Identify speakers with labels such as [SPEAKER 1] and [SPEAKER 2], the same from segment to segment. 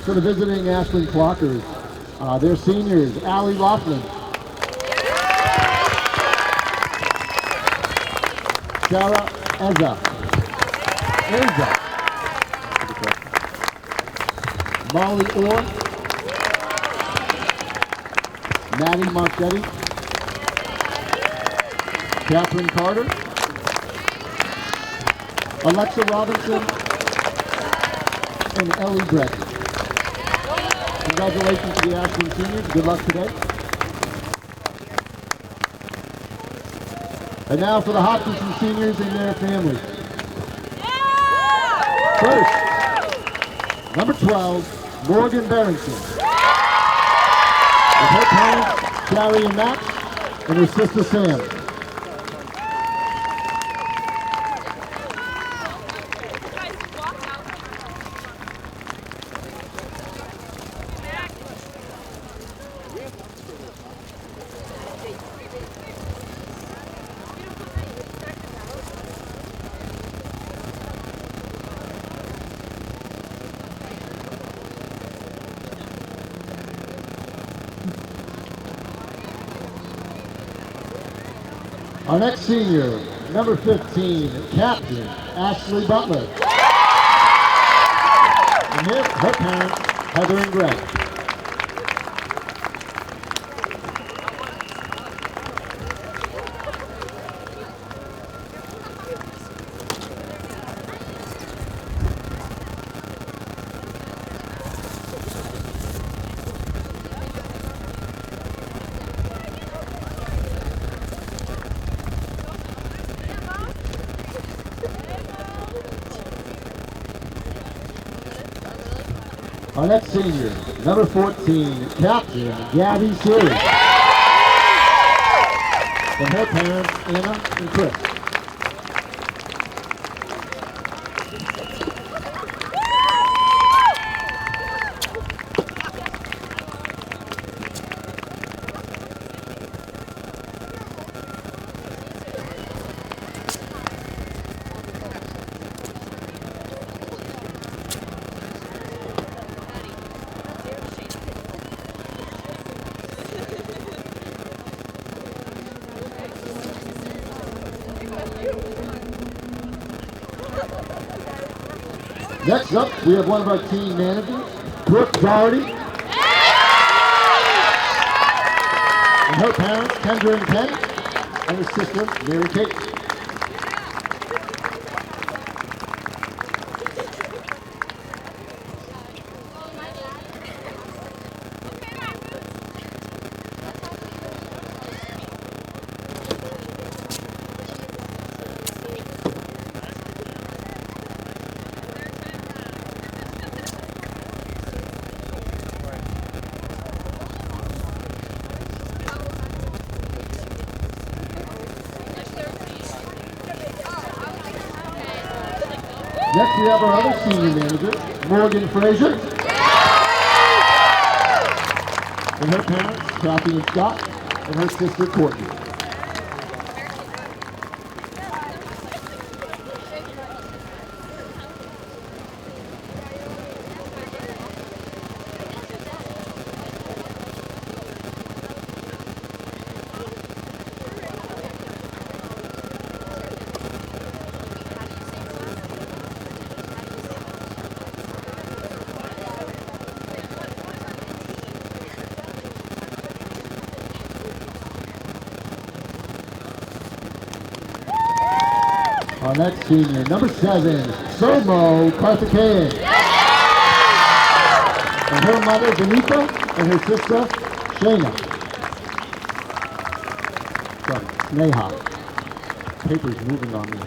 [SPEAKER 1] for the visiting Ashland Clockers. They're seniors, Allie Laughlin, Sarah Eza, Molly Orr, Maddie Marchetti, Catherine Carter, Alexa Robinson, and Ellie Breck. Congratulations to the Ashland seniors. Good luck today. And now for the Hopkinson seniors and their families. First, number 12, Morgan Berenson. With her parents, Sally and Max, and her sister Sam. Our next senior, number 15, Captain Ashley Butler. And her parents, Heather and Greg. Our next senior, number 14, Captain Gabby Sears. And her parents, Anna and Chris. Next up, we have one of our team managers, Brooke Doherty. And her parents, Kendra and Ken, and her sister, Mary Kate. Next, we have our other senior manager, Morgan Frazier. And her parents, Kathy and Scott, and her sister, Courtney. Our next senior, number 7, Somo Karthikeyan. And her mother, Benita, and her sister, Shayna. Sorry, Neha. Paper's moving on me.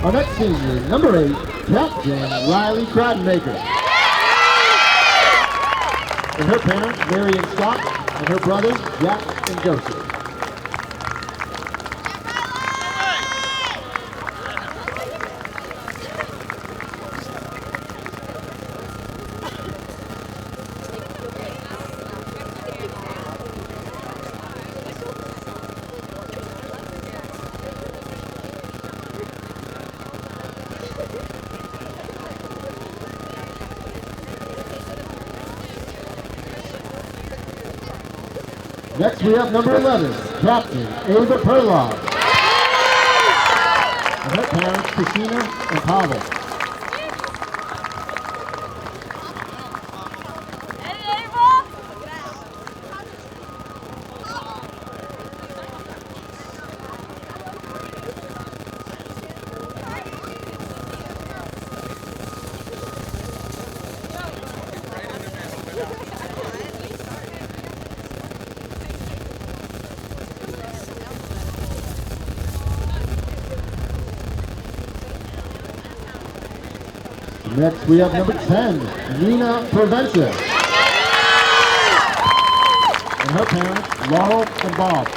[SPEAKER 1] Our next senior, number 8, Captain Riley Cradmaker. And her parents, Mary and Scott, and her brothers, Jack and Joseph. Next we have number 11, Captain Ava Perlov. And her parents, Christina and Pavel. Next we have number 10, Nina Provenza. And her parents, Laurel and Bob.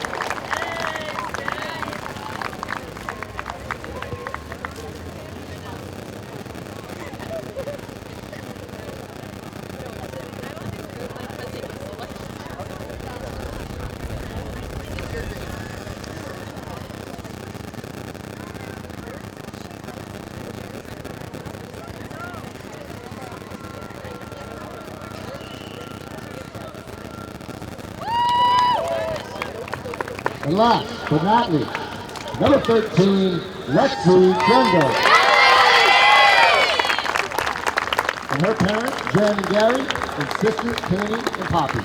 [SPEAKER 1] And last but not least, number 13, Lexi Grendel. And her parents, Jen and Gary, and sisters, Katie and Poppy.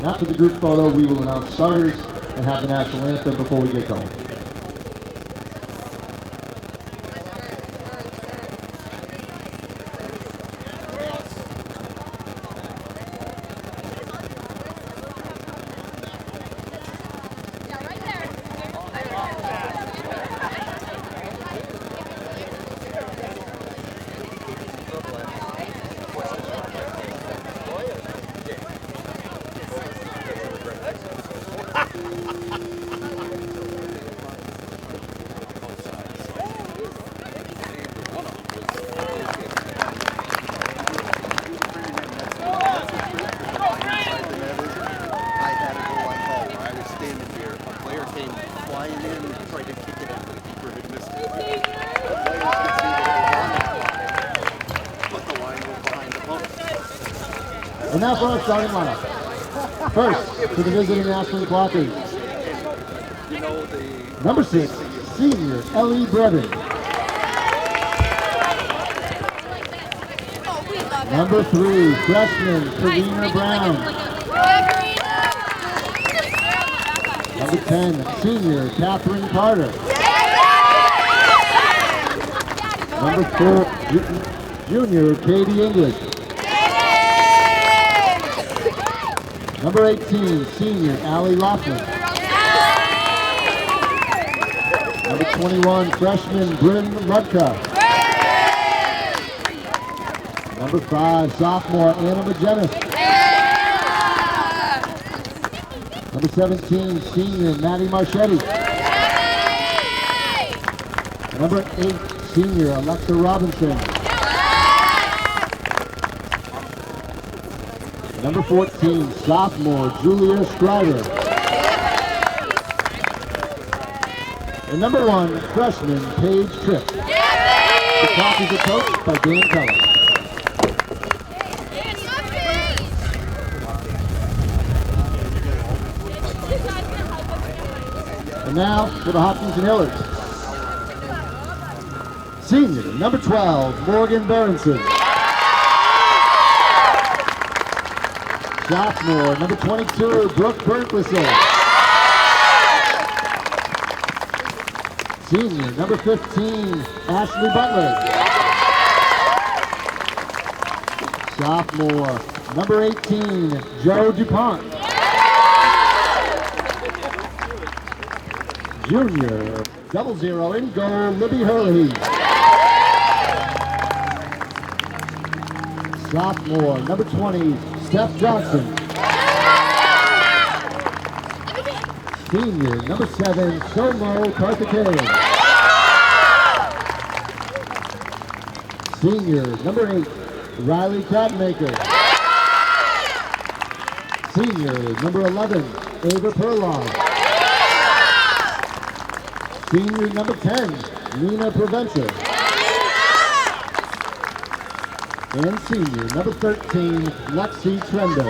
[SPEAKER 1] After the group photo, we will announce starters and have the national anthem before we get going. And now for our starting lineup. First, to the visiting Ashland Clockers. Number 6, senior Ellie Brevin. Number 3, freshman Karina Brown. Number 10, senior Catherine Carter. Number 4, junior Katie English. Number 18, senior Allie Laughlin. Number 21, freshman Bryn Ludka. Number 5, sophomore Anna Magenis. Number 17, senior Maddie Marchetti. Number 8, senior Alexa Robinson. Number 14, sophomore Julia Strider. And number 1, freshman Paige Tripp. The Clockers are coached by Dan Keller. And now for the Hopkins and Hillards. Senior, number 12, Morgan Berenson. Sophomore, number 22, Brooke Burkwhistle. Senior, number 15, Ashley Butler. Sophomore, number 18, Joe DuPont. Junior, 00 in goal, Libby Hurley. sophomore, number 20, Steph Johnson. Senior, number 7, Somo Karthikeyan. Senior, number 8, Riley Catmaker. Senior, number 11, Ava Perlov. Senior, number 10, Nina Provencher. And senior, number 13, Lexi Trendo.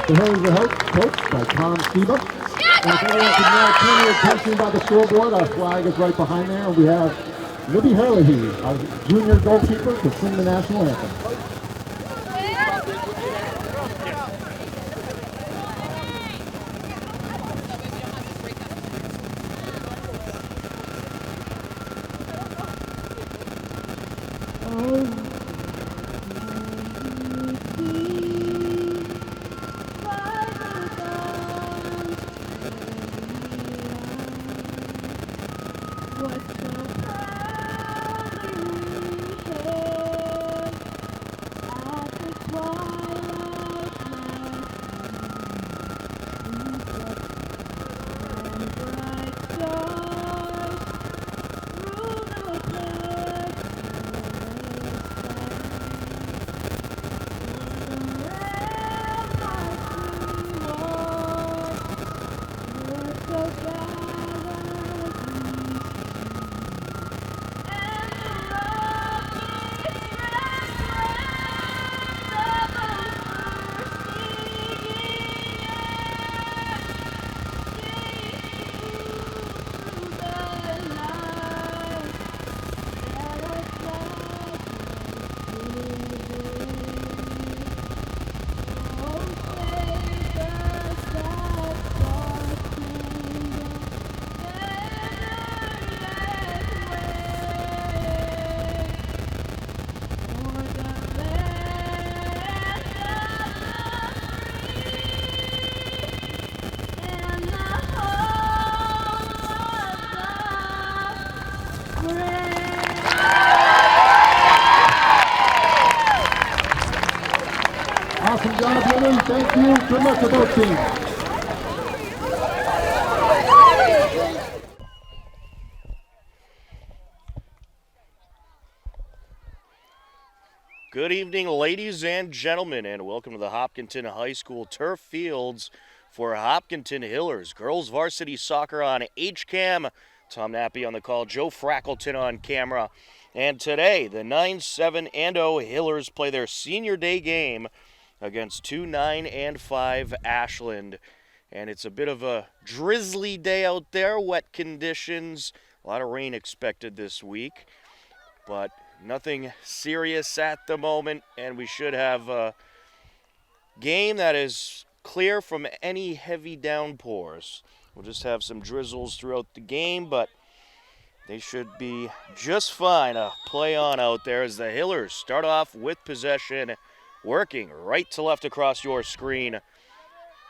[SPEAKER 1] The Hillers are coached by Tom Steva. And if everyone could now turn your attention by the scoreboard, our flag is right behind there. And we have Libby Herlihy, our junior goalkeeper, to sing the national anthem. Awesome job, women. Thank you. Good luck to both teams.
[SPEAKER 2] Good evening, ladies and gentlemen, and welcome to the Hopkinton High School turf fields for Hopkinton Hillers. Girls varsity soccer on HCAM. Tom Nappy on the call, Joe Frackleton on camera. And today, the 9-7-0 Hillers play their senior day game against 2-9-5 Ashland. And it's a bit of a drizzly day out there, wet conditions. A lot of rain expected this week, but nothing serious at the moment, and we should have a game that is clear from any heavy downpours. We'll just have some drizzles throughout the game, but they should be just fine to play on out there as the Hillers start off with possession, working right to left across your screen.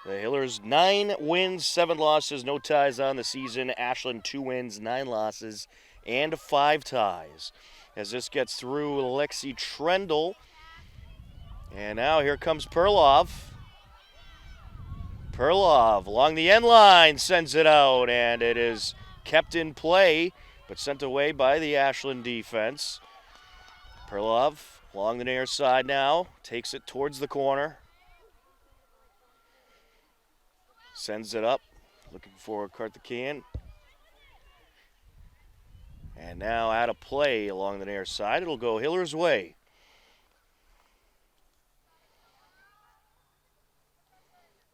[SPEAKER 2] The Hillers 9 wins, 7 losses, no ties on the season. Ashland 2 wins, 9 losses, and 5 ties. As this gets through Lexi Trendle. And now here comes Perlov. Perlov along the end line sends it out, and it is kept in play, but sent away by the Ashland defense. Perlov along the near side now, takes it towards the corner. Sends it up, looking for Karthikeyan. And now out of play along the near side. It'll go Hillers' way.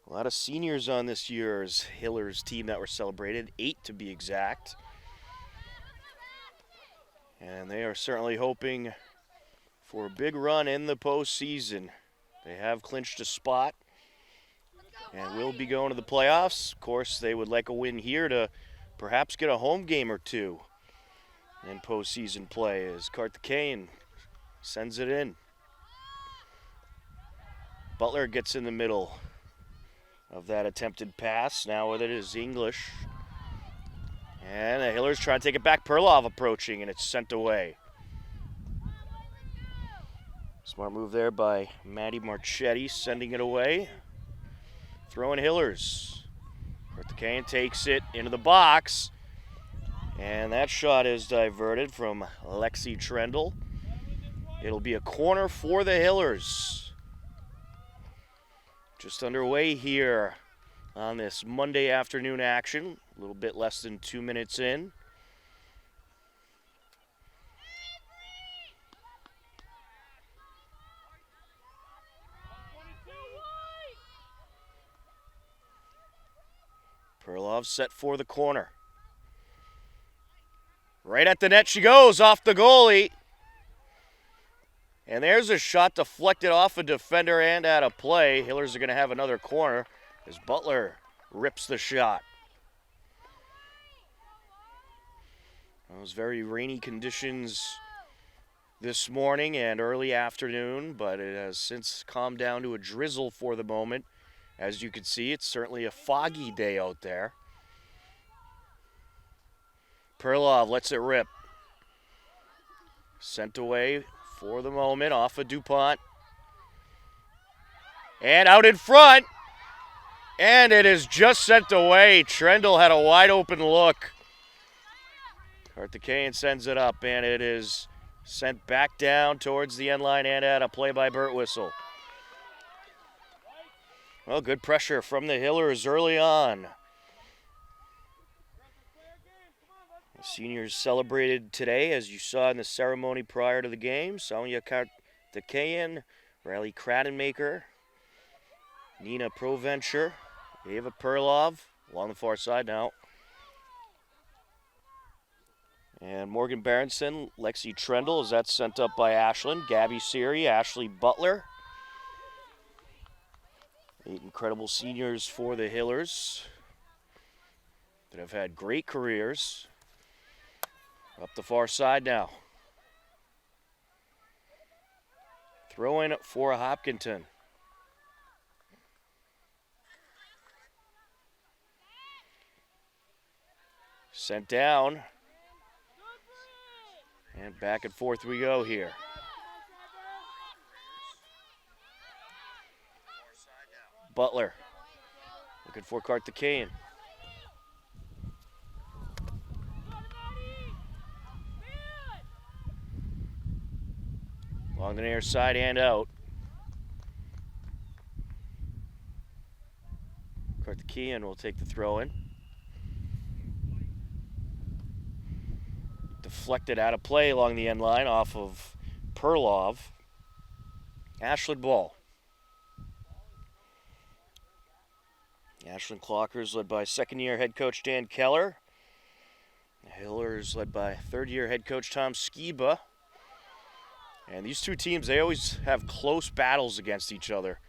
[SPEAKER 2] A lot of seniors on this year's Hillers team that were celebrated, 8 to be exact. And they are certainly hoping for a big run in the postseason. They have clinched a spot and will be going to the playoffs. Of course, they would like a win here to perhaps get a home game or two in postseason play as Karthikeyan sends it in. Butler gets in the middle of that attempted pass. Now with it is English. And the Hillers try to take it back. Perlov approaching, and it's sent away. Smart move there by Maddie Marchetti, sending it away. Throwing Hillers. Karthikeyan takes it into the box. And that shot is diverted from Lexi Trendle. It'll be a corner for the Hillers. Just underway here on this Monday afternoon action. A little bit less than 2 minutes in. Perlov set for the corner. Right at the net she goes, off the goalie. And there's a shot deflected off a defender and out of play. Hillers are going to have another corner as Butler rips the shot. Those very rainy conditions this morning and early afternoon, but it has since calmed down to a drizzle for the moment. As you can see, it's certainly a foggy day out there. Perlov lets it rip. Sent away for the moment off of DuPont. And out in front. And it is just sent away. Trendle had a wide open look. Karthikeyan sends it up, and it is sent back down towards the end line and out of play by Burt Whistle. Well, good pressure from the Hillers early on. The seniors celebrated today, as you saw in the ceremony prior to the game. Sonia Karthikeyan, Riley Kradenmaker, Nina Provencher, Ava Perlov along the far side now. And Morgan Berenson, Lexi Trendle, as that's sent up by Ashland. Gabby Siri, Ashley Butler. 8 incredible seniors for the Hillers that have had great careers. Up the far side now. Throw in for Hopkinton. Sent down. And back and forth we go here. Butler looking for Karthikeyan. Along the near side and out. Karthikeyan will take the throw in. Deflected out of play along the end line off of Perlov. Ashland ball. The Ashland Clockers led by second-year head coach Dan Keller. The Hillers led by third-year head coach Tom Skiba. And these two teams, they always have close battles against each other.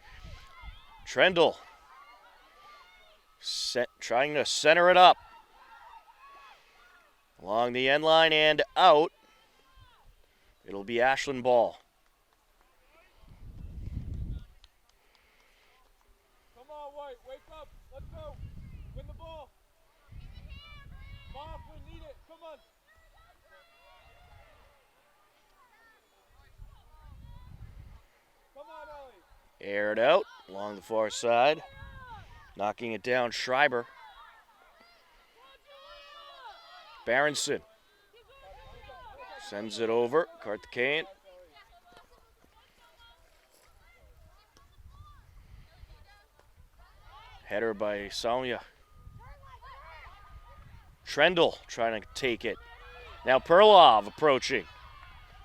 [SPEAKER 2] Trendle trying to center it up. Along the end line and out. It'll be Ashland ball.
[SPEAKER 3] Come on, White, wake up. Let's go. Win the ball. Moff, we need it. Come on. Come on, Ellie.
[SPEAKER 2] Aired out along the far side. Knocking it down, Schreiber. Berenson sends it over. Karthikeyan. Header by Sonia. Trendle trying to take it. Now Perlov approaching.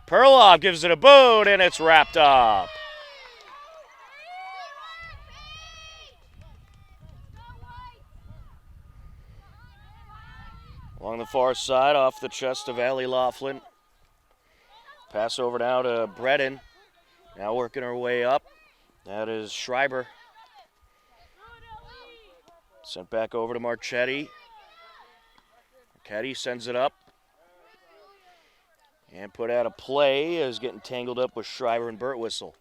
[SPEAKER 2] Perlov gives it a boot, and it's wrapped up. Along the far side, off the chest of Allie Laughlin. Pass over now to Bredin. Now working her way up. That is Schreiber. Sent back over to Marchetti. Marchetti sends it up. And put out of play is getting tangled up with Schreiber and Burt Whistle.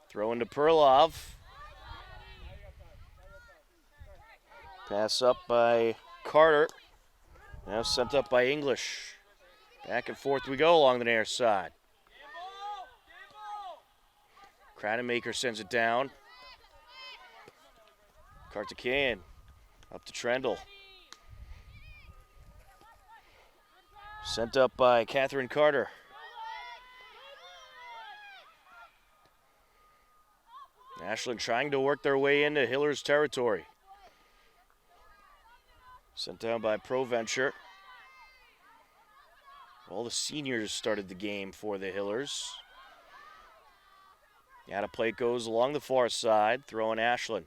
[SPEAKER 2] Throw into Perlov. Pass up by Carter. Now sent up by English. Back and forth we go along the near side. Crademaker sends it down. Kartikayan up to Trendle. Sent up by Catherine Carter. Ashland trying to work their way into Hillers territory. Sent down by ProVenture. All the seniors started the game for the Hillers. Out of play goes along the far side, throwing Ashland.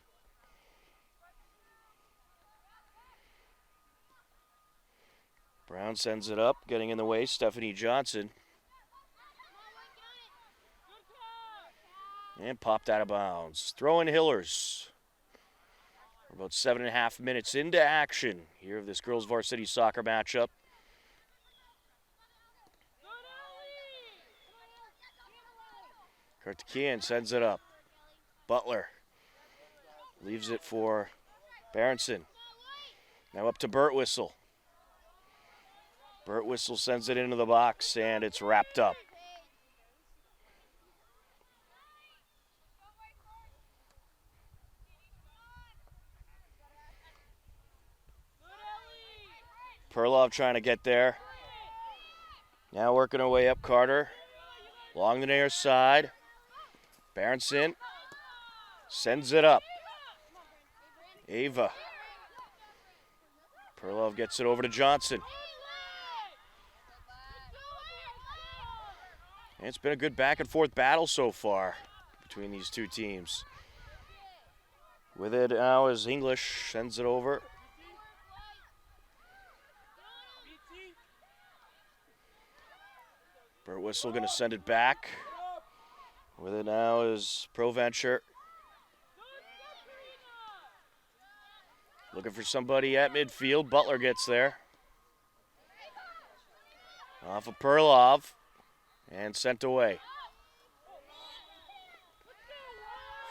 [SPEAKER 2] Brown sends it up, getting in the way, Stephanie Johnson. And popped out of bounds. Throwing Hillers. We're about 7.5 minutes into action here of this girls varsity soccer matchup. Kartikayan sends it up. Butler leaves it for Berenson. Now up to Birtwistle. Birtwistle sends it into the box, and it's wrapped up. Perlov trying to get there. Now working her way up Carter. Along the near side. Berenson sends it up. Ava. Perlov gets it over to Johnson. And it's been a good back and forth battle so far between these two teams. With it now is English, sends it over. Birtwistle going to send it back. With it now is ProVenture. Looking for somebody at midfield. Butler gets there. Off of Perlov. And sent away.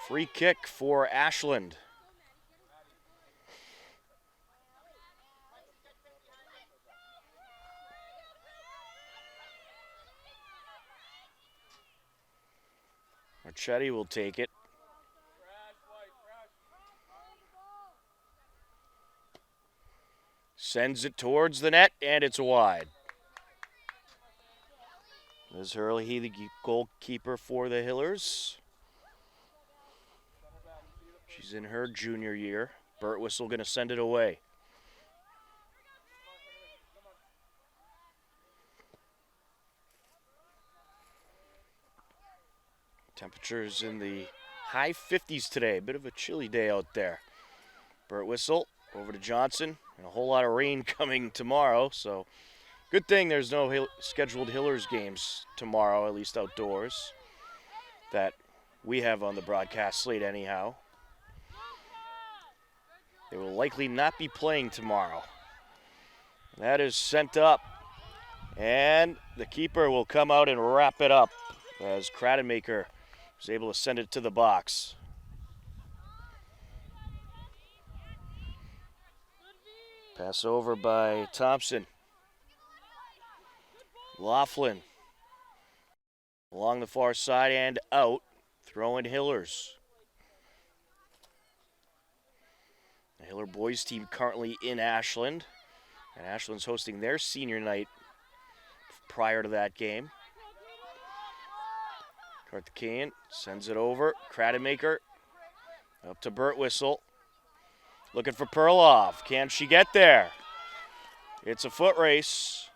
[SPEAKER 2] Free kick for Ashland. Marchetti will take it. Sends it towards the net, and it's wide. Liz Hurley, the goalkeeper for the Hillers. She's in her junior year. Birtwistle going to send it away. Temperatures in the high 50s today. Bit of a chilly day out there. Birtwistle over to Johnson. And a whole lot of rain coming tomorrow, so good thing there's no scheduled Hillers games tomorrow, at least outdoors, that we have on the broadcast slate anyhow. They will likely not be playing tomorrow. That is sent up, and the keeper will come out and wrap it up as Crademaker was able to send it to the box. Pass over by Thompson. Laughlin along the far side and out, throwing Hillers. The Hiller boys team currently in Ashland, and Ashland's hosting their senior night prior to that game. Kartikayan sends it over. Crademaker up to Birtwistle. Looking for Perlov. Can she get there? It's a foot race.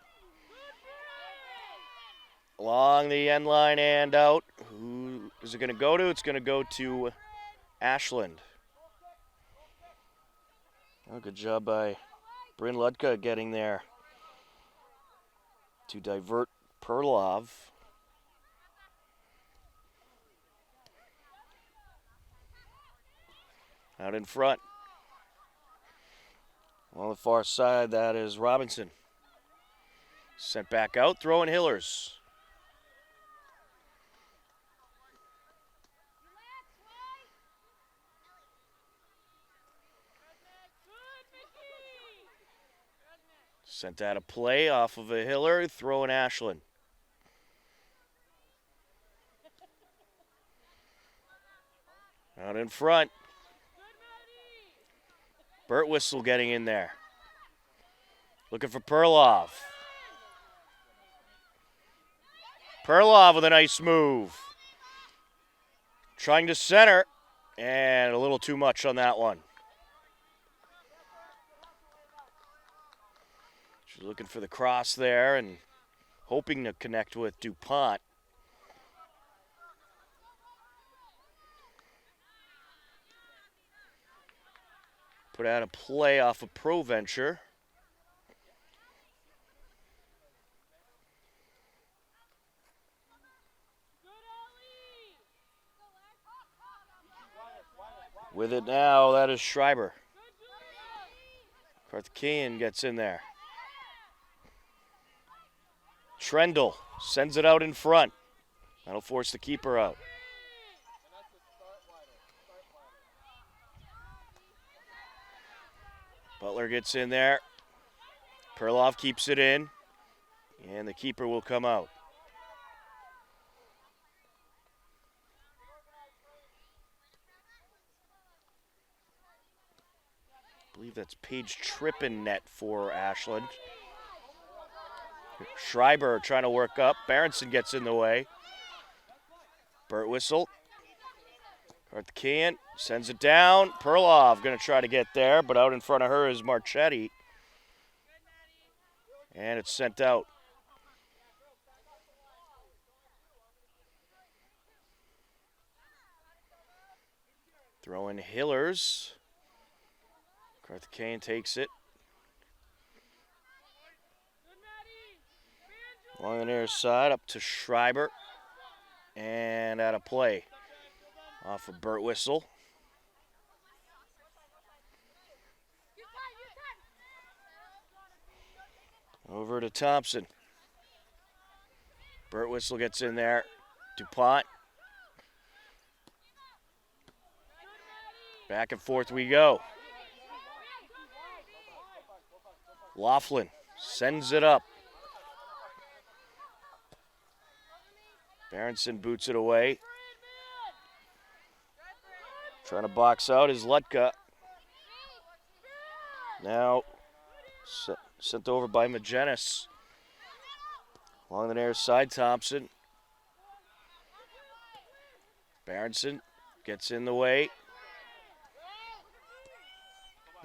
[SPEAKER 2] Along the end line and out. Who is it going to go to? It's going to go to Ashland. Oh, good job by Bryn Ludka getting there to divert Perlov. Out in front. On the far side, that is Robinson. Sent back out, throwing Hillers. Sent out a play off of a Hiller, throwing Ashland. Out in front. Burt Whistle getting in there. Looking for Perlov. Perlov with a nice move. Trying to center, and a little too much on that one. She's looking for the cross there and hoping to connect with DuPont. Put out a play off of ProVenture. With it now, that is Schreiber. Karthikeyan gets in there. Trendle sends it out in front. That'll force the keeper out. Butler gets in there. Perlov keeps it in, and the keeper will come out. I believe that's Paige Tripp in net for Ashland. Schreiber trying to work up. Berenson gets in the way. Burt Whistle. Karthikeyan sends it down. Perlov going to try to get there, but out in front of her is Marchetti. And it's sent out. Throwing Hillers. Karthikeyan takes it. Along the near side, up to Schreiber. And out of play. Off of Burt Whistle. Over to Thompson. Burt Whistle gets in there. DuPont. Back and forth we go. Laughlin sends it up. Berenson boots it away. Trying to box out is Lutka. Now sent over by Magenis. Along the near side, Thompson. Berenson gets in the way.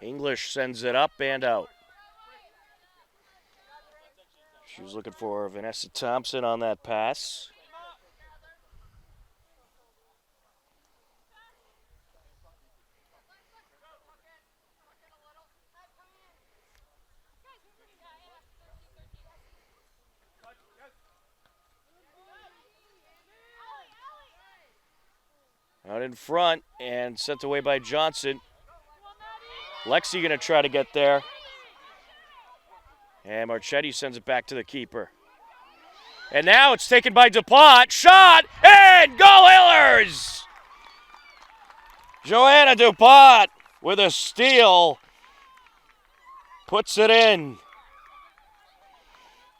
[SPEAKER 2] English sends it up and out. She was looking for Vanessa Thompson on that pass. Out in front and sent away by Johnson. Lexi going to try to get there. And Marchetti sends it back to the keeper. And now it's taken by DuPont. Shot and goal Hillers! Joanna DuPont with a steal. Puts it in.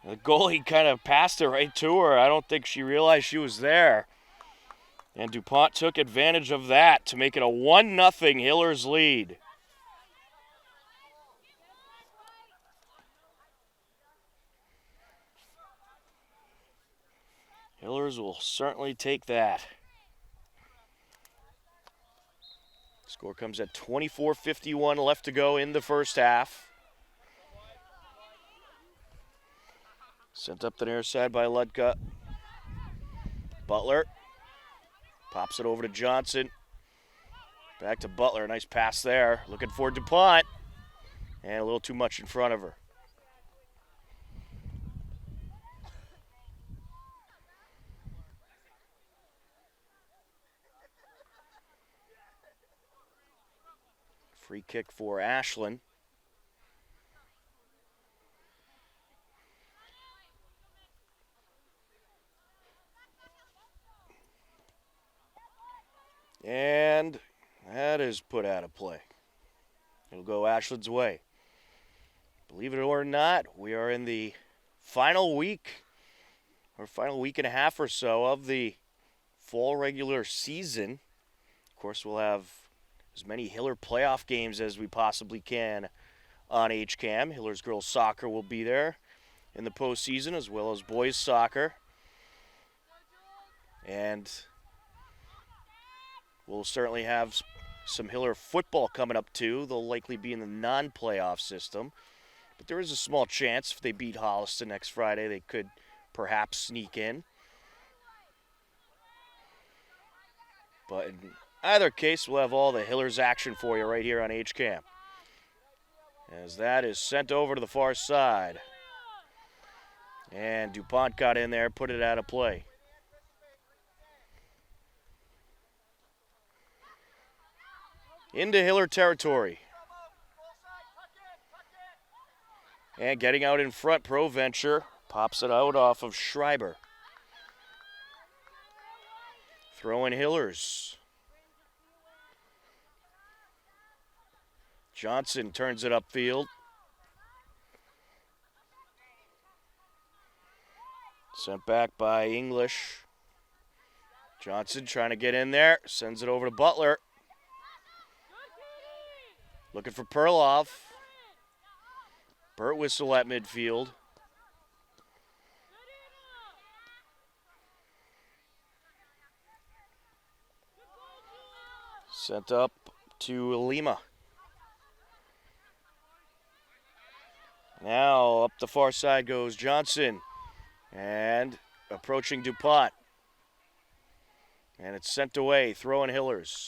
[SPEAKER 2] The goalie kind of passed it right to her. I don't think she realized she was there. And DuPont took advantage of that to make it a 1-0 Hillers lead. Hillers will certainly take that. Score comes at 24:51 left to go in the first half. Sent up the near side by Ludka. Butler pops it over to Johnson. Back to Butler. Nice pass there. Looking for DuPont. And a little too much in front of her. Free kick for Ashland. And that is put out of play. It'll go Ashland's way. Believe it or not, we are in the final week, or final week and a half or so of the fall regular season. Of course, we'll have as many Hiller playoff games as we possibly can on HCAM. Hiller's girls soccer will be there in the postseason, as well as boys soccer. And we'll certainly have some Hiller football coming up too. They'll likely be in the non-playoff system. But there is a small chance if they beat Holliston next Friday, they could perhaps sneak in. But in either case, we'll have all the Hillers action for you right here on HCAM. As that is sent over to the far side. And DuPont got in there, put it out of play. Into Hiller territory. And getting out in front, ProVenture pops it out off of Schreiber. Throwing Hillers. Johnson turns it upfield. Sent back by English. Johnson trying to get in there. Sends it over to Butler. Looking for Perloff. Burt Whistle at midfield. Sent up to Lima. Now up the far side goes Johnson. And approaching DuPont. And it's sent away, throwing Hillers.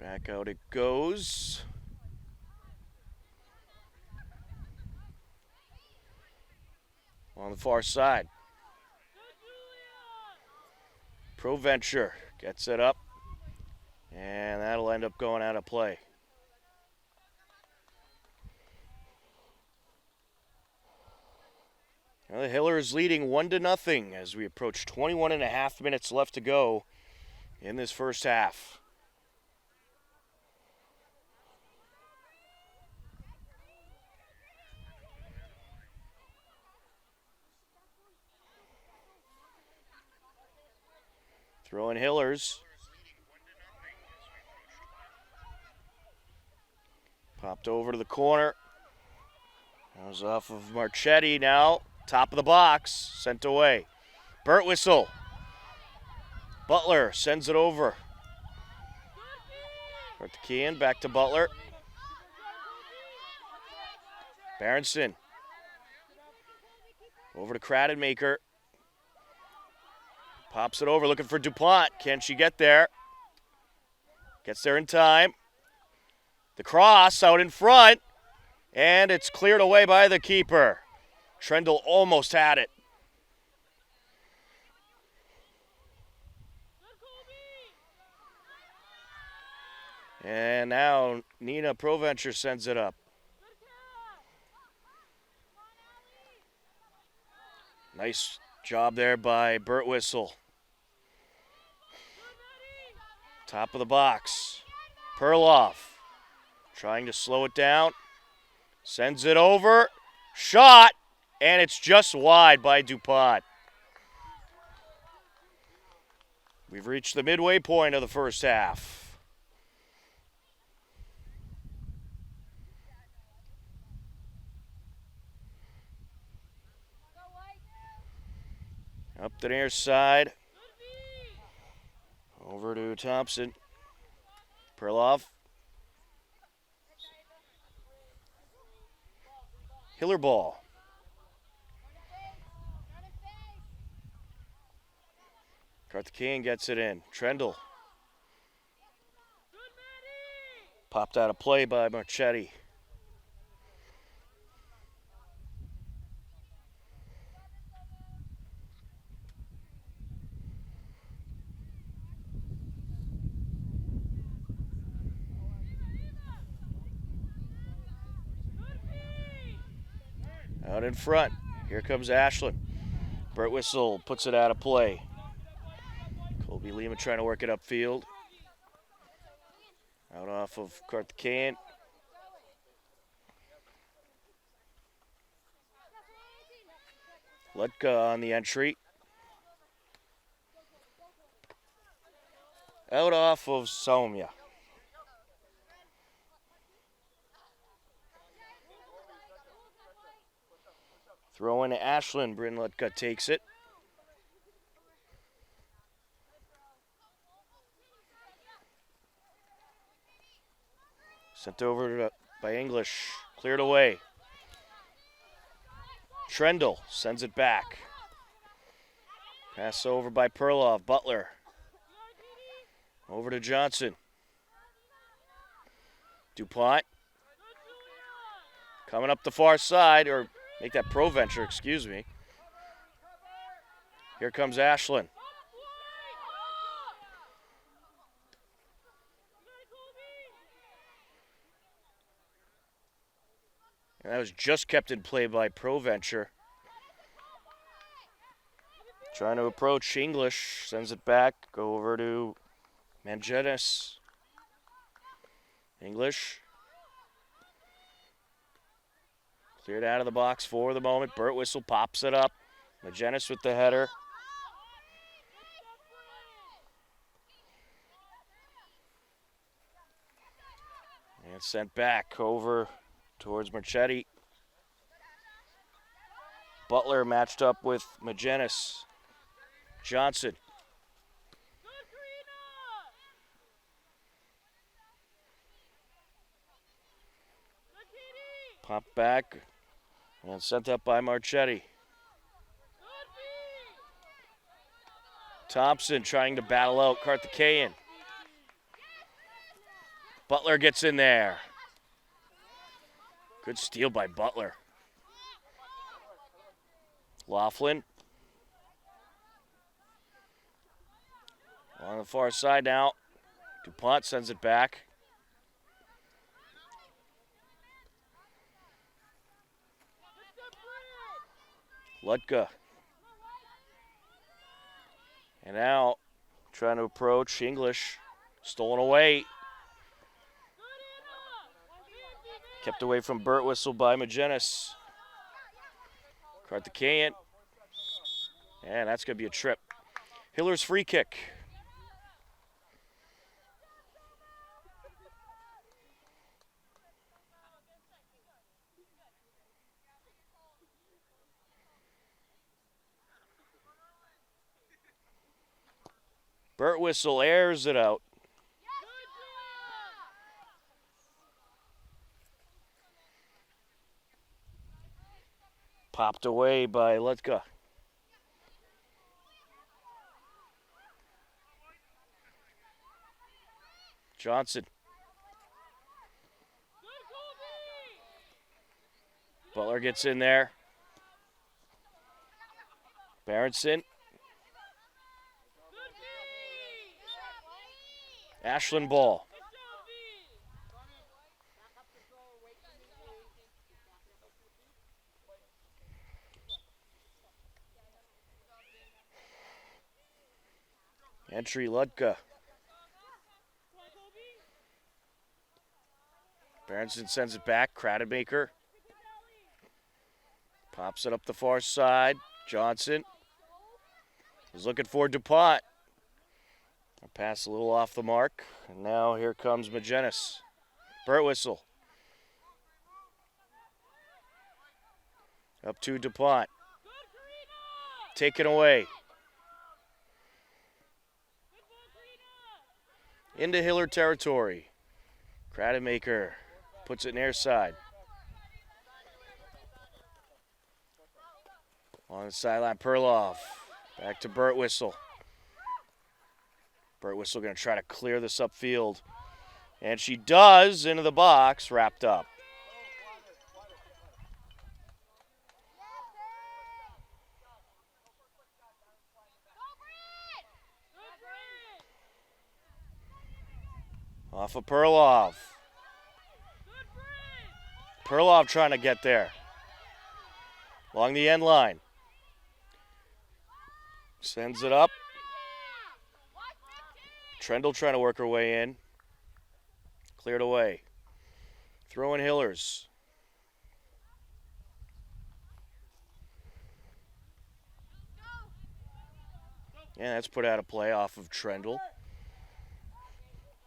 [SPEAKER 2] Back out it goes. On the far side. ProVenture gets it up. And that'll end up going out of play. Now the Hillers leading 1-0 as we approach 21.5 minutes left to go in this first half. Throwing Hillers. Popped over to the corner. That was off of Marchetti now. Top of the box. Sent away. Burt Whistle. Butler sends it over. Artekian back to Butler. Berenson. Over to Kradenmaker. Pops it over, looking for DuPont. Can she get there? Gets there in time. The cross out in front. And it's cleared away by the keeper. Trendle almost had it. And now Nina ProVenture sends it up. Nice job there by Burt Whistle. Top of the box. Perloff trying to slow it down. Sends it over. Shot. And it's just wide by DuPont. We've reached the midway point of the first half. Up the near side. Over to Thompson. Perloff. Hiller ball. Karthikeyan gets it in. Trendle. Popped out of play by Marchetti. Out in front. Here comes Ashland. Burt Whistle puts it out of play. Lima trying to work it upfield. Out off of Karthikeyan. Lutka on the entry. Out off of Somya. Throw in Ashland. Bryn Lutka takes it. Sent over by English. Cleared away. Trendle sends it back. Pass over by Perlov. Butler. Over to Johnson. DuPont. Coming up the far side, or make that Proventure, excuse me. Here comes Ashland. And that was just kept in play by Proventure. Trying to approach English, sends it back, go over to Mangenis. English. Cleared out of the box for the moment. Burt Whistle pops it up. Mangenis with the header. And sent back over towards Marchetti. Butler matched up with Magenis. Johnson. Pop back and sent up by Marchetti. Thompson trying to battle out Karthikeyan. Butler gets in there. Good steal by Butler. Laughlin. On the far side now. DuPont sends it back. Lutka. And now trying to approach English. Stolen away. Kept away from Burt Whistle by Magenis. Karthikeyan. And that's going to be a trip. Hiller's free kick. Burt Whistle airs it out. Popped away by Lutka. Johnson. Butler gets in there. Berenson. Ashland ball. Entry Lutka. Berenson sends it back. Kratemaker. Pops it up the far side. Johnson is looking for DuPont. Pass a little off the mark. And now here comes Magenis. Burt Whistle. Up to DuPont. Taken away. Into Hiller territory. Kratemaker puts it near side. On the sideline, Perlov. Back to Burt Whistle. Burt Whistle going to try to clear this upfield. And she does, into the box, wrapped up. Off of Perlov. Perlov trying to get there. Along the end line. Sends it up. Trendle trying to work her way in. Cleared away. Throwing Hillers. Yeah, that's put out of play off of Trendle.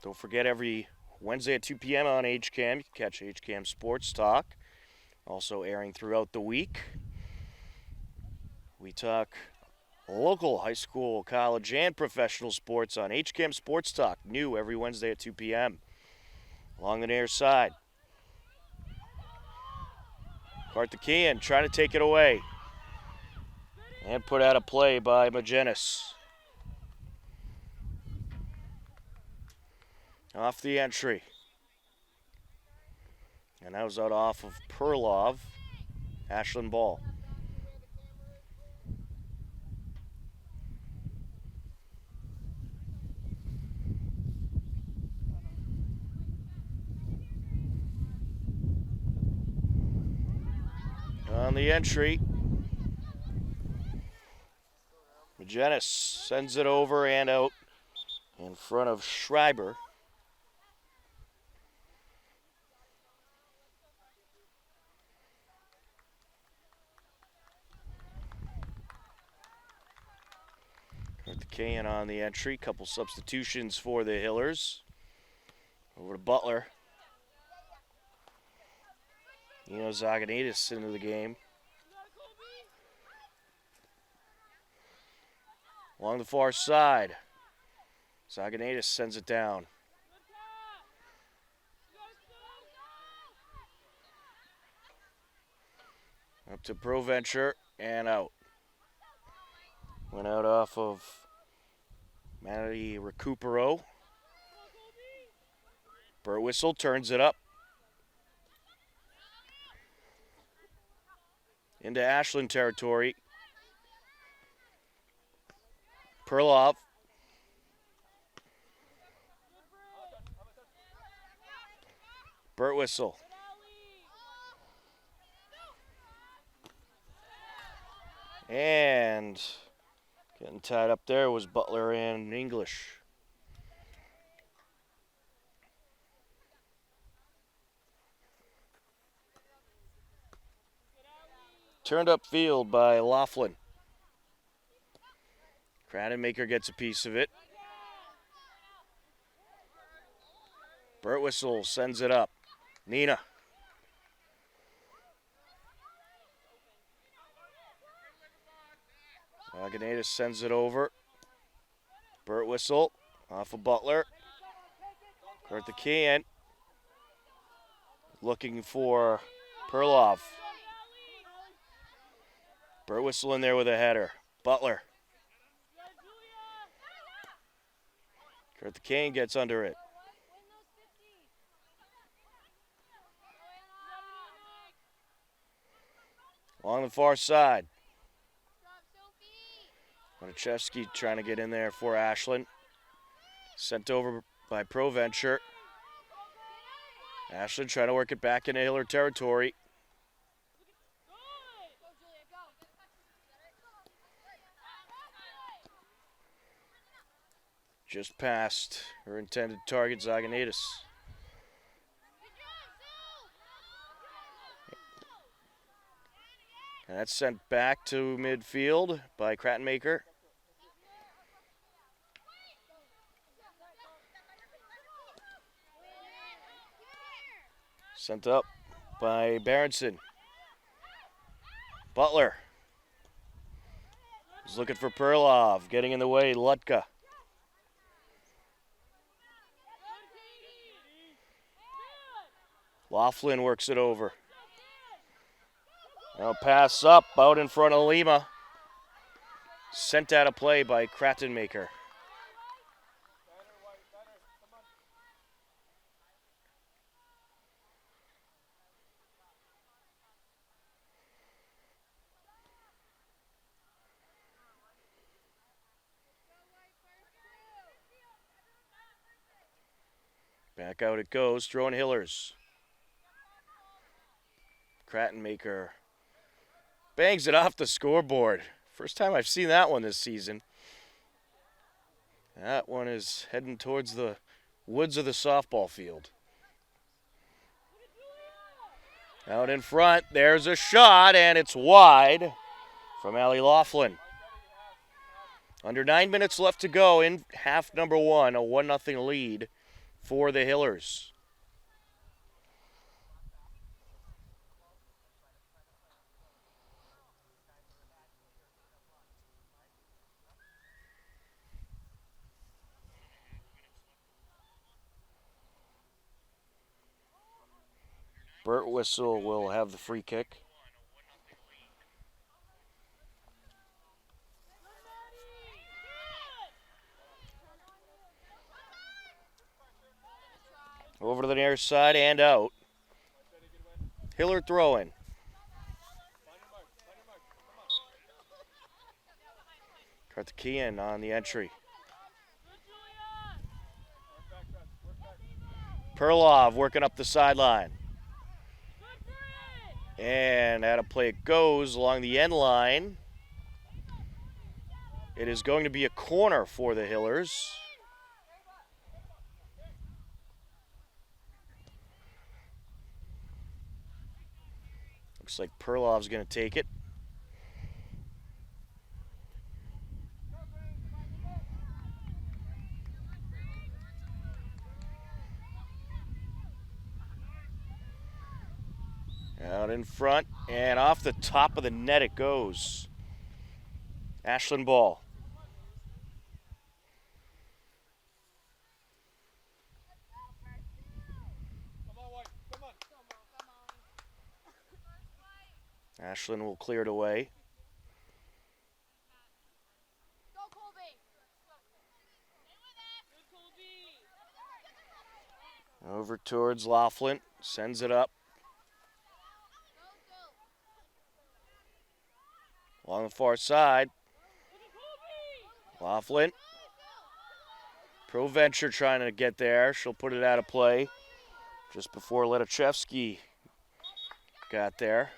[SPEAKER 2] Don't forget, every Wednesday at 2 p.m. on HCAM, you can catch HCAM Sports Talk. Also airing throughout the week. We talk local high school, college, and professional sports on HCAM Sports Talk, new every Wednesday at 2 p.m. Along the near side. Karthikeyan trying to take it away. And put out of play by Magenis. Off the entry. And that was out off of Perlov. Ashland ball. On the entry. Magenis sends it over and out in front of Schreiber. Karthikeyan on the entry. Couple substitutions for the Hillers. Over to Butler. Zaganidis into the game. Along the far side. Zaganidis sends it down. Up to Proventure and out. Went out off of Manny Recupero. Burtwhistle turns it up. Into Ashland territory. Perlov. Burtwhistle. And getting tied up there was Butler and English. Turned up field by Laughlin. Craddenmaker gets a piece of it. Burtwhistle sends it up. Nina. Zaganidis sends it over. Burtwhistle off of Butler. Karthikeyan looking for Perlov. Burtwhistle in there with a header. Butler. Karthikeyan gets under it. Along the far side. Monichevsky trying to get in there for Ashland. Sent over by Proventure. Ashland trying to work it back into Hiller territory. Just past her intended target, Zaganidis. And that's sent back to midfield by Craddenmaker. Sent up by Berenson. Butler is looking for Perlov, getting in the way, Lutka. Laughlin works it over. Now pass up, out in front of Lima. Sent out of play by Craddenmaker. Back out it goes, throwing Hillers. Craddenmaker bangs it off the scoreboard. First time I've seen that one this season. That one is heading towards the woods of the softball field. Out in front, there's a shot, and it's wide from Allie Laughlin. Under 9 minutes left to go in half number one, a 1-0 lead for the Hillers. Burt Whistle will have the free kick. Over to the near side and out. Hiller throwing. Karthikeyan on the entry. Perlov working up the sideline. And out of play it goes along the end line. It is going to be a corner for the Hillers. Looks like Perlov's going to take it. Out in front, and off the top of the net it goes. Ashland ball. Ashland will clear it away. Over towards Laughlin, sends it up. Along the far side. Laughlin. ProVenture trying to get there. She'll put it out of play just before Letachevsky got there.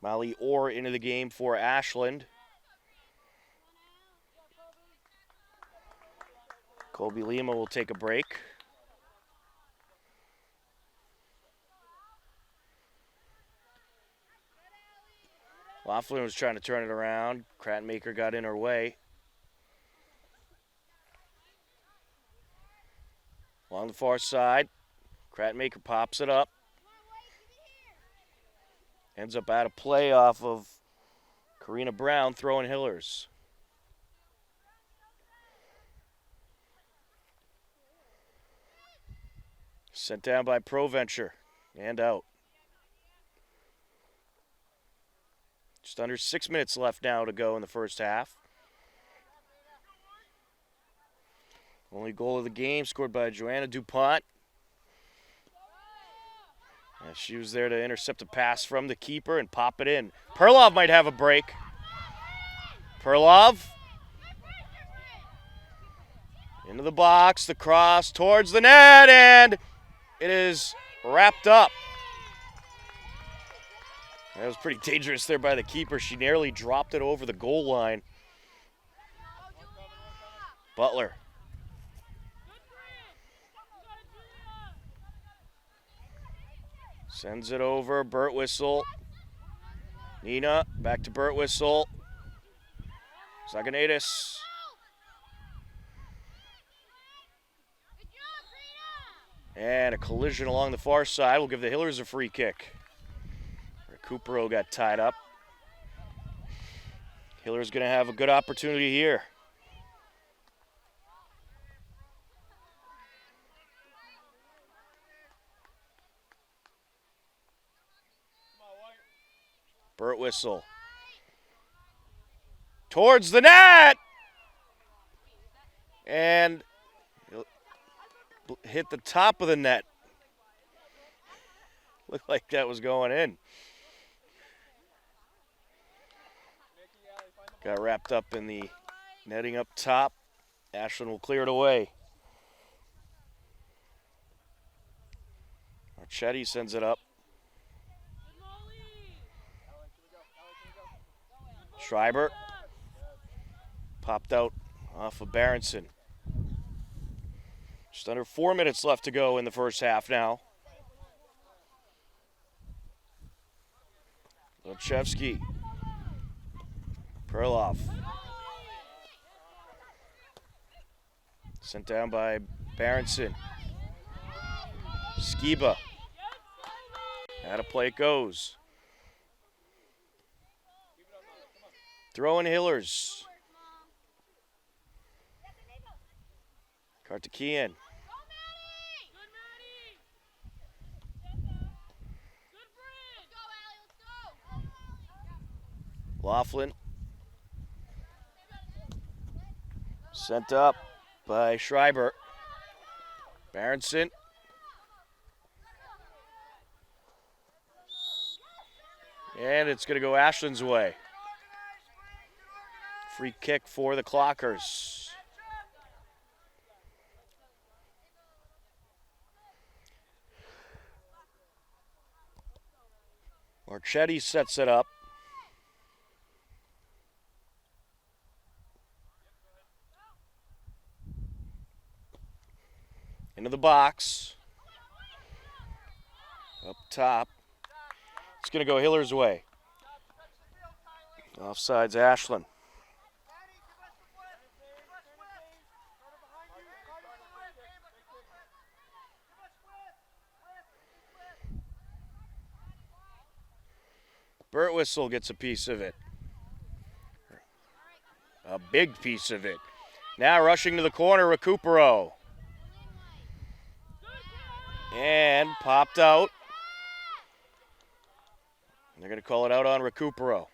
[SPEAKER 2] Molly Orr into the game for Ashland. Colby Lima will take a break. Laughlin was trying to turn it around. Kratmaker got in her way. Along the far side, Kratmaker pops it up. Ends up out of play off of Karina Brown throwing Hillers. Sent down by ProVenture and out. Just under 6 minutes left now to go in the first half. Only goal of the game scored by Joanna DuPont. And she was there to intercept a pass from the keeper and pop it in. Perlov might have a break. Perlov. Into the box, the cross towards the net, and it is wrapped up. That was pretty dangerous there by the keeper. She nearly dropped it over the goal line. Butler. Sends it over, Burt Whistle. Nina, back to Burt Whistle. Zaganaitis. And a collision along the far side will give the Hillers a free kick. Recupero got tied up. Hillers going to have a good opportunity here. Burt Whistle. Towards the net! And hit the top of the net. Looked like that was going in. Got wrapped up in the netting up top. Ashland will clear it away. Marchetti sends it up. Schreiber. Popped out off of Berenson. Just under 4 minutes left to go in the first half now. Lechevsky. Perloff. Sent down by Berenson. Skiba. Out of play it goes. Throwing Hillers. Kartikian. Laughlin. Sent up by Schreiber. Berenson. And it's going to go Ashland's way. Free kick for the Clockers. Marchetti sets it up. Into the box. Up top. It's going to go Hiller's way. Offside's Ashland. Burtwhistle gets a piece of it. A big piece of it. Now rushing to the corner, Recupero. And popped out. They're going to call it out on Recupero.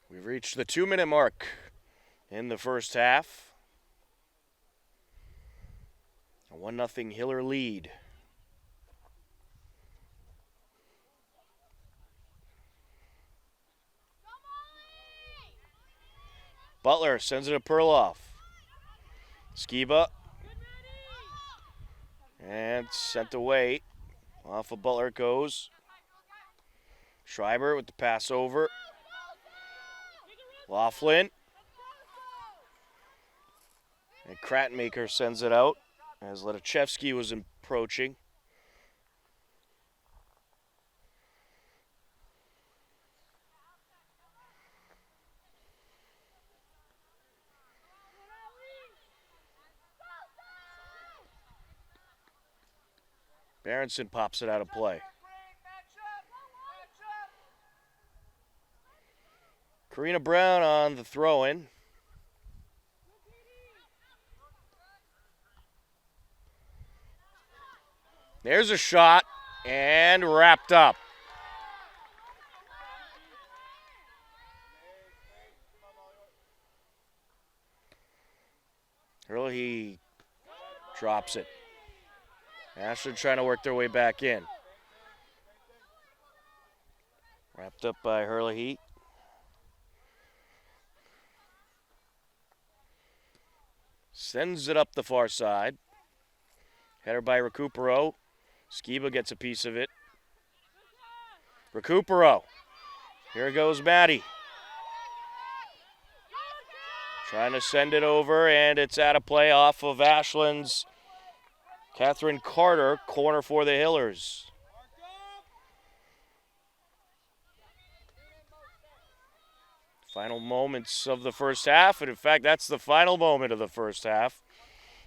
[SPEAKER 2] We've reached the 2-minute mark in the first half. A 1-0 Hiller lead. Butler sends it to Perloff. Skiba. And sent away. Off of Butler it goes. Schreiber with the pass over. Laughlin. And Kratmaker sends it out as Lechevsky was approaching. Berenson pops it out of play. Karina Brown on the throw-in. There's a shot and wrapped up. Hurley drops it. Ashland trying to work their way back in. Wrapped up by Hurley. Sends it up the far side. Header by Recupero. Skiba gets a piece of it. Recupero. Here goes Maddie. Trying to send it over, and it's out of play off of Ashland's Catherine Carter, corner for the Hillers. Final moments of the first half, and in fact, that's the final moment of the first half.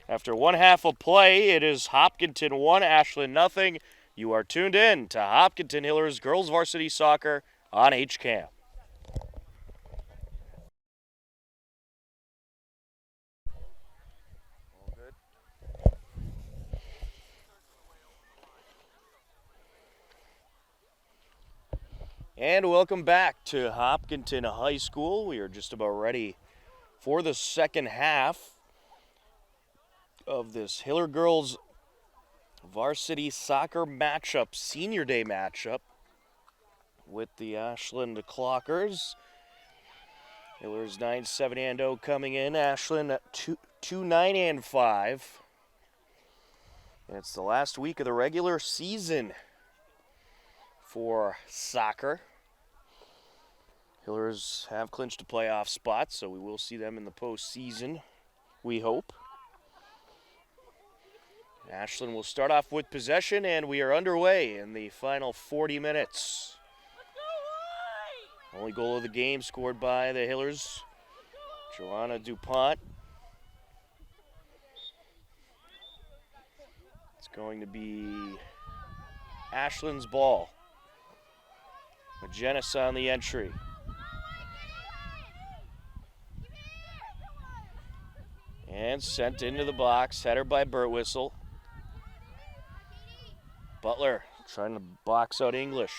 [SPEAKER 2] After one half of play, it is Hopkinton 1, Ashland nothing. You are tuned in to Hopkinton Hillers Girls Varsity Soccer on HCAM. And welcome back to Hopkinton High School. We are just about ready for the second half of this Hiller Girls Varsity Soccer matchup, Senior Day matchup with the Ashland Clockers. Hillers 9-7-0 coming in, Ashland at 2-9-5. And it's the last week of the regular season for soccer. Hillers have clinched a playoff spot, so we will see them in the postseason, we hope. Ashland will start off with possession, and we are underway in the final 40 minutes. Only goal of the game scored by the Hillers, Joanna DuPont. It's going to be Ashland's ball. Magenis on the entry. And sent into the box, header by Birtwistle. Butler trying to box out English.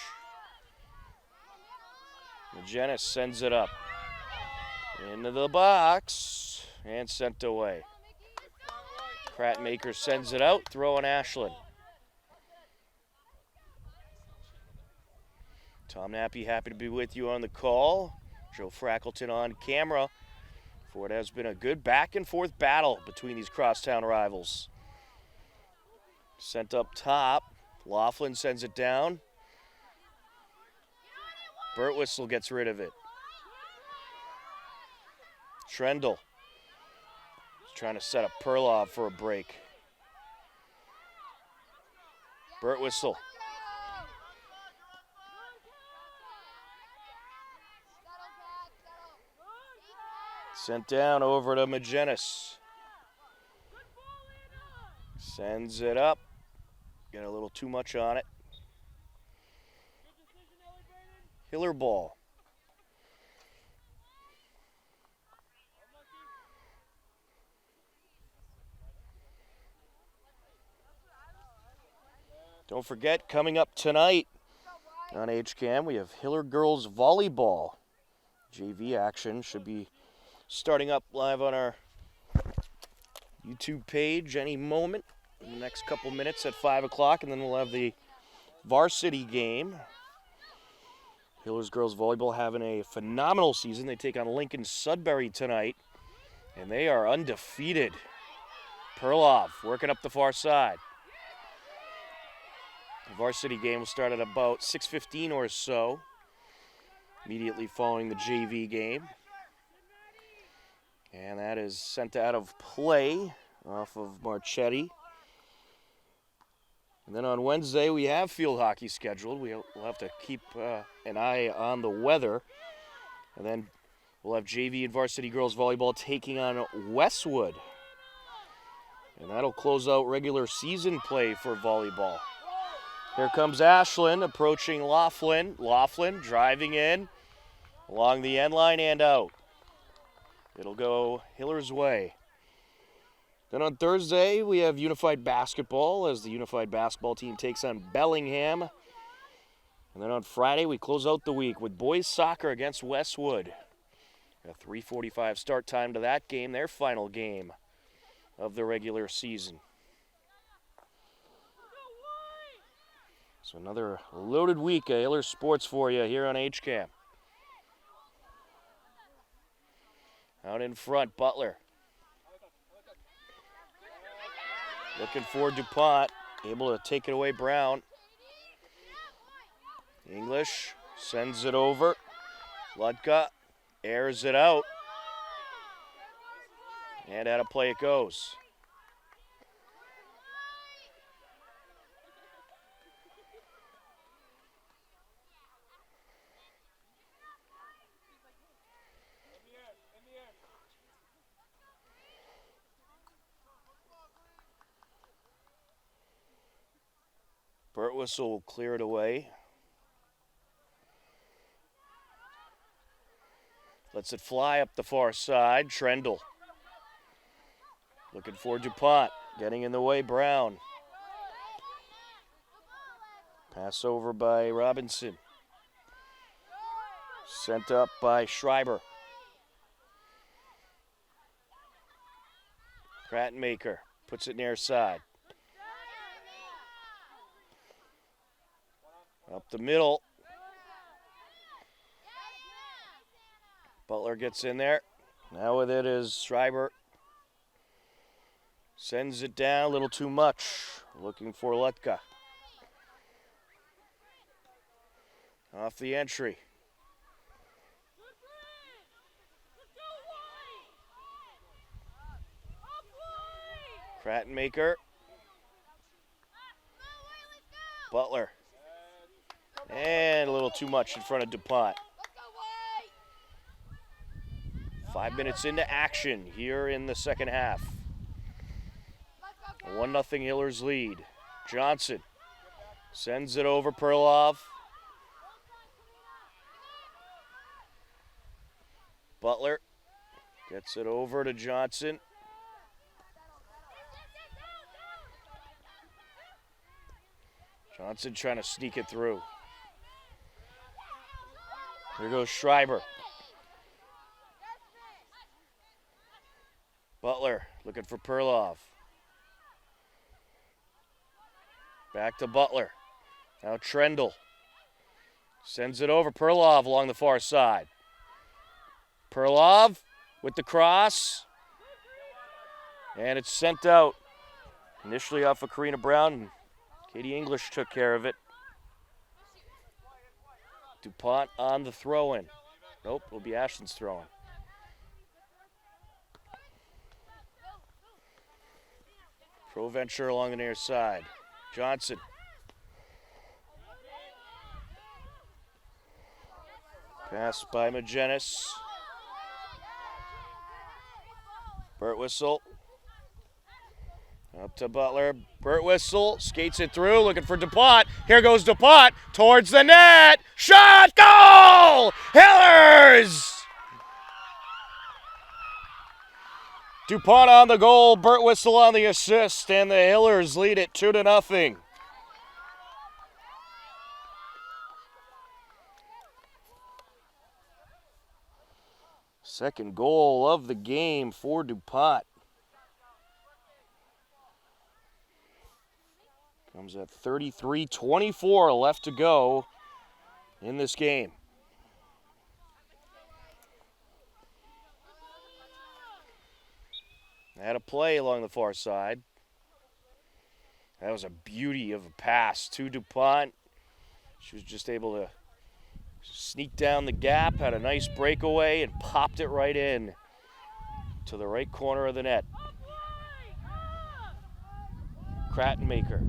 [SPEAKER 2] Magenis sends it up. Into the box and sent away. Kratmaker sends it out, throwing Ashland. Tom Nappy happy to be with you on the call. Joe Frackleton on camera for what has been a good back and forth battle between these crosstown rivals. Sent up top. Laughlin sends it down. Birtwistle gets rid of it. Trendle is trying to set up Perlov for a break. Birtwistle. Sent down over to Magenis. Sends it up. Got a little too much on it. Hiller ball. Don't forget, coming up tonight on HCAM, we have Hiller girls volleyball. JV action should be starting up live on our YouTube page any moment in the next couple minutes at 5 o'clock, and then we'll have the varsity game. Hillers girls volleyball having a phenomenal season. They take on Lincoln Sudbury tonight, and they are undefeated. Perlov working up the far side. The varsity game will start at about 6:15 or so, immediately following the JV game. And that is sent out of play off of Marchetti. And then on Wednesday, we have field hockey scheduled. We'll have to keep an eye on the weather. And then we'll have JV and varsity girls volleyball taking on Westwood. And that'll close out regular season play for volleyball. Here comes Ashland approaching Laughlin. Laughlin driving in along the end line and out. It'll go Hiller's way. Then on Thursday, we have Unified Basketball as the Unified Basketball team takes on Bellingham. And then on Friday, we close out the week with boys soccer against Westwood. A 3:45 start time to that game, their final game of the regular season. So another loaded week of Hiller sports for you here on HCAM. Out in front, Butler. Looking for DuPont, able to take it away, Brown. English sends it over. Ludka airs it out. And out of play it goes. Birtwistle will clear it away. Lets it fly up the far side. Trendle. Looking for DuPont. Getting in the way, Brown. Pass over by Robinson. Sent up by Schreiber. Kratmaker puts it near side. Up the middle. Butler gets in there. Now with it is Schreiber. Sends it down a little too much. Looking for Lutka. Off the entry. Krattenmaker. Butler. And a little too much in front of DuPont. 5 minutes into action here in the second half. A 1-0 Hillers lead. Johnson sends it over Perlov. Butler gets it over to Johnson. Johnson trying to sneak it through. Here goes Schreiber. Butler looking for Perlov. Back to Butler. Now Trendle sends it over. Perlov along the far side. Perlov with the cross. And it's sent out. Initially off of Karina Brown. And Katie English took care of it. DuPont on the throw-in. Nope, it'll be Ashland's throw-in. Provencher along the near side. Johnson. Pass by Magenis. Birtwistle. Up to Butler. Birtwistle skates it through, looking for DuPont. Here goes DuPont towards the net. Shot! Goal! Hillers! DuPont on the goal, Birtwistle on the assist, and the Hillers lead it 2-0. Second goal of the game for DuPont. Comes at 33-24 left to go in this game. Had a play along the far side. That was a beauty of a pass to DuPont. She was just able to sneak down the gap, had a nice breakaway, and popped it right in to the right corner of the net. Krattenmaker.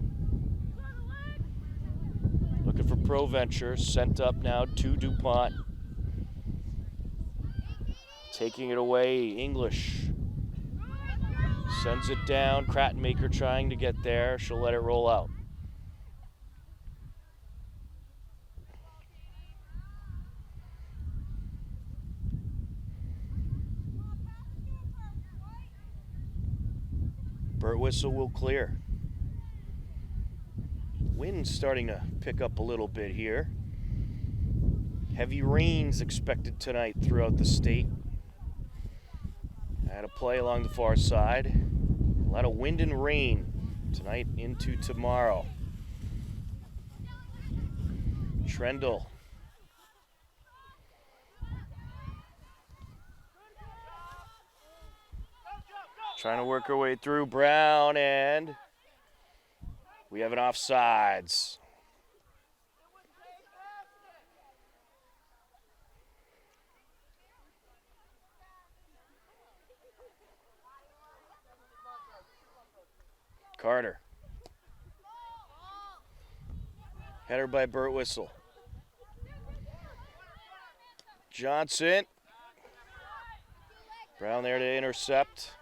[SPEAKER 2] Looking for Provencher, sent up now to DuPont. Taking it away, English. Sends it down, Krattenmaker trying to get there. She'll let it roll out. Birtwistle will clear. Wind's starting to pick up a little bit here. Heavy rains expected tonight throughout the state. Had a play along the far side. A lot of wind and rain tonight into tomorrow. Trendle. Trying to work her way through Brown, and we have an offsides. Carter. Header by Birtwistle. Johnson. Brown there to intercept.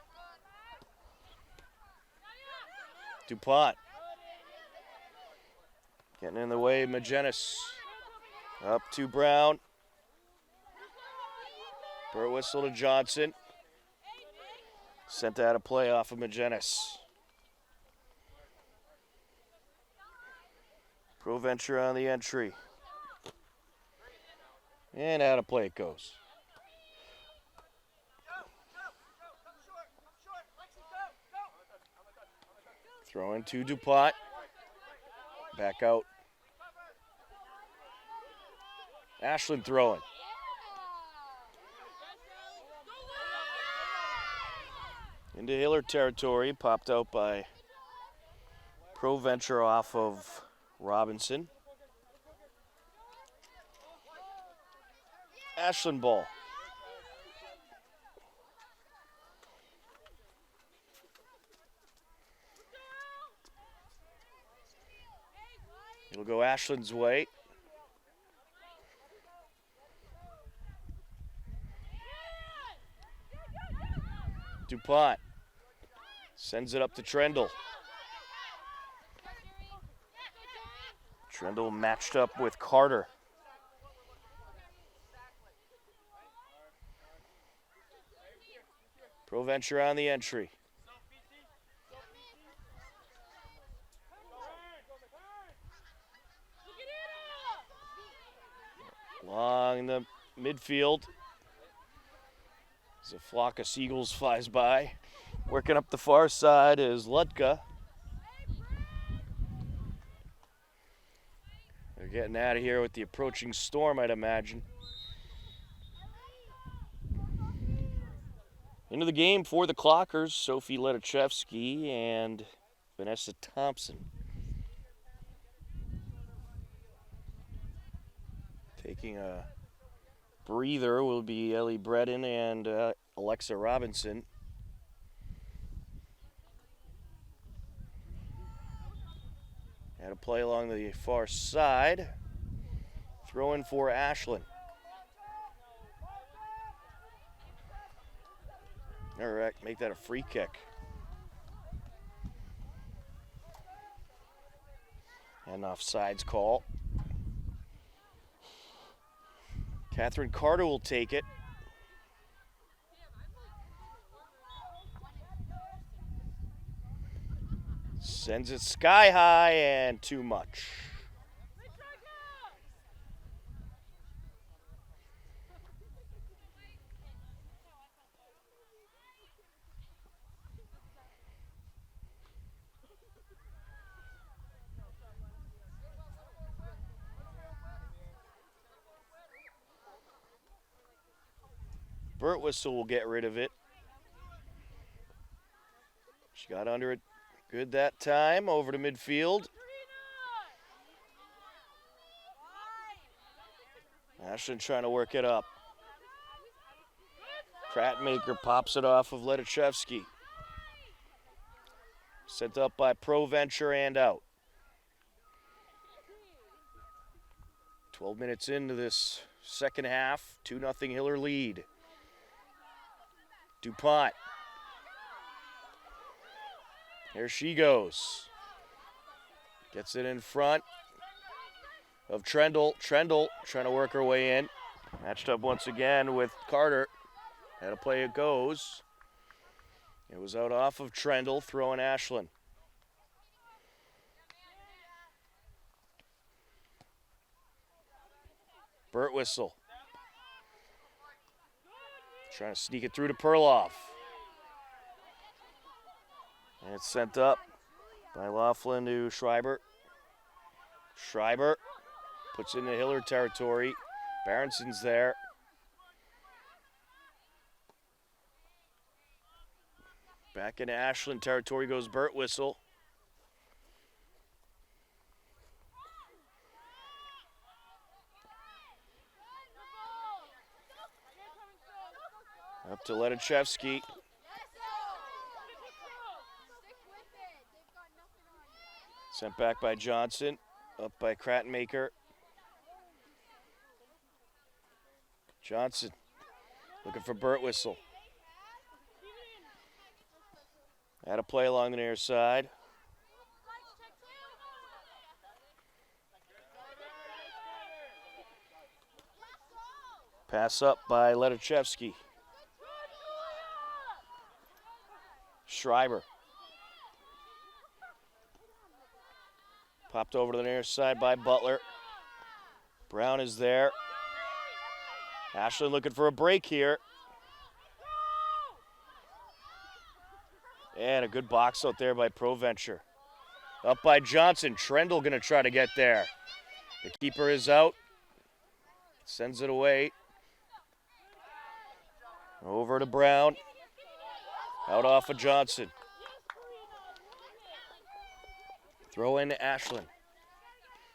[SPEAKER 2] DuPont. Getting in the way, Magenis. Up to Brown. Birtwistle to Johnson. Sent out a play off of Magenis. Provencher on the entry. And out of play it goes. Throw in to DuPont. Back out. Ashland throwing. Into Hiller territory, popped out by Provencher off of Robinson. Ashland ball. It'll go Ashland's way. DuPont sends it up to Trendle. Trendle matched up with Carter. Proventure on the entry. Along the midfield, as a flock of seagulls flies by. Working up the far side is Lutka. They're getting out of here with the approaching storm, I'd imagine. Into the game for the Clockers, Sophie Ledachevsky and Vanessa Thompson. Taking a breather will be Ellie Bredin and Alexa Robinson. Had a play along the far side. Throw in for Ashland. All right, make that a free kick. And offsides call. Catherine Carter will take it. Sends it sky high and too much. Burt Whistle will get rid of it. She got under it good that time. Over to midfield. Ashland trying to work it up. Kratmaker pops it off of Ledachevsky. Sent up by Proventure and out. 12 minutes into this second half. 2-0 Hiller lead. DuPont. Here she goes. Gets it in front of Trendle. Trendle trying to work her way in. Matched up once again with Carter. Had a play it goes. It was out off of Trendle, throwing Ashland. Burt Whistle. Trying to sneak it through to Perloff. And it's sent up by Laughlin to Schreiber. Schreiber puts it into Hiller territory. Berenson's there. Back into Ashland territory goes Burt Whistle. Up to Ledachevsky. Sent back by Johnson. Up by Kratmaker. Johnson looking for Burt Whistle. Had a play along the near side. Pass up by Ledachevsky. Schreiber. Popped over to the near side by Butler. Brown is there. Ashland looking for a break here. And a good box out there by Proventure. Up by Johnson. Trendle going to try to get there. The keeper is out. Sends it away. Over to Brown. Out off of Johnson. Throw in to Ashland.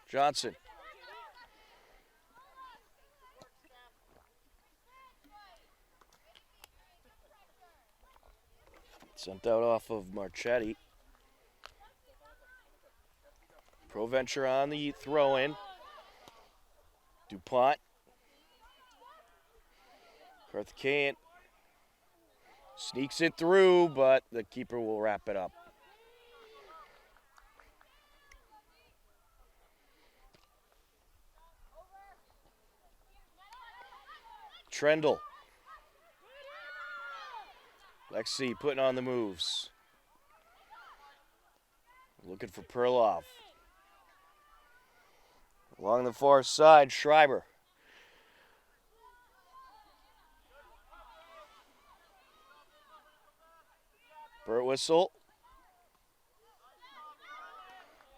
[SPEAKER 2] Johnson. Sent out off of Marchetti. Provencher on the throw-in. DuPont. Carthagena sneaks it through, but the keeper will wrap it up. Trendle. Lexi putting on the moves. Looking for Perloff. Along the far side, Schreiber. Burtwhistle.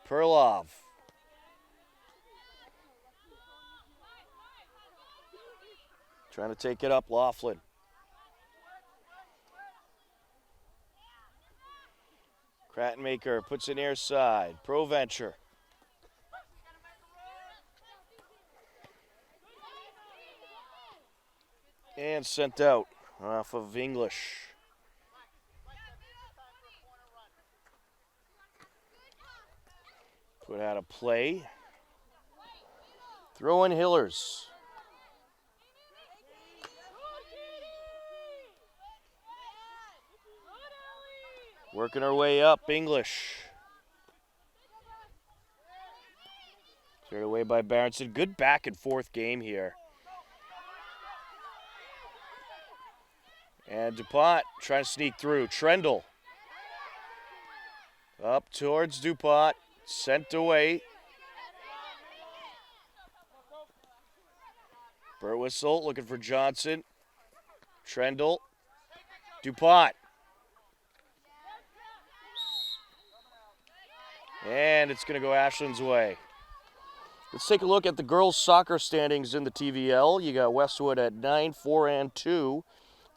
[SPEAKER 2] Perloff. Trying to take it up, Laughlin. Krattenmaker puts it near side. Provencher. And sent out off of English. Put out a play. Throw in Hillers. Working her way up, English. Cleared away by Berenson. Good back and forth game here. And DuPont trying to sneak through. Trendle. Up towards DuPont. Sent away. Burtwhistle looking for Johnson. Trendle. DuPont. And it's going to go Ashland's way. Let's take a look at the girls' soccer standings in the TVL. You got Westwood at 9, 4, and 2.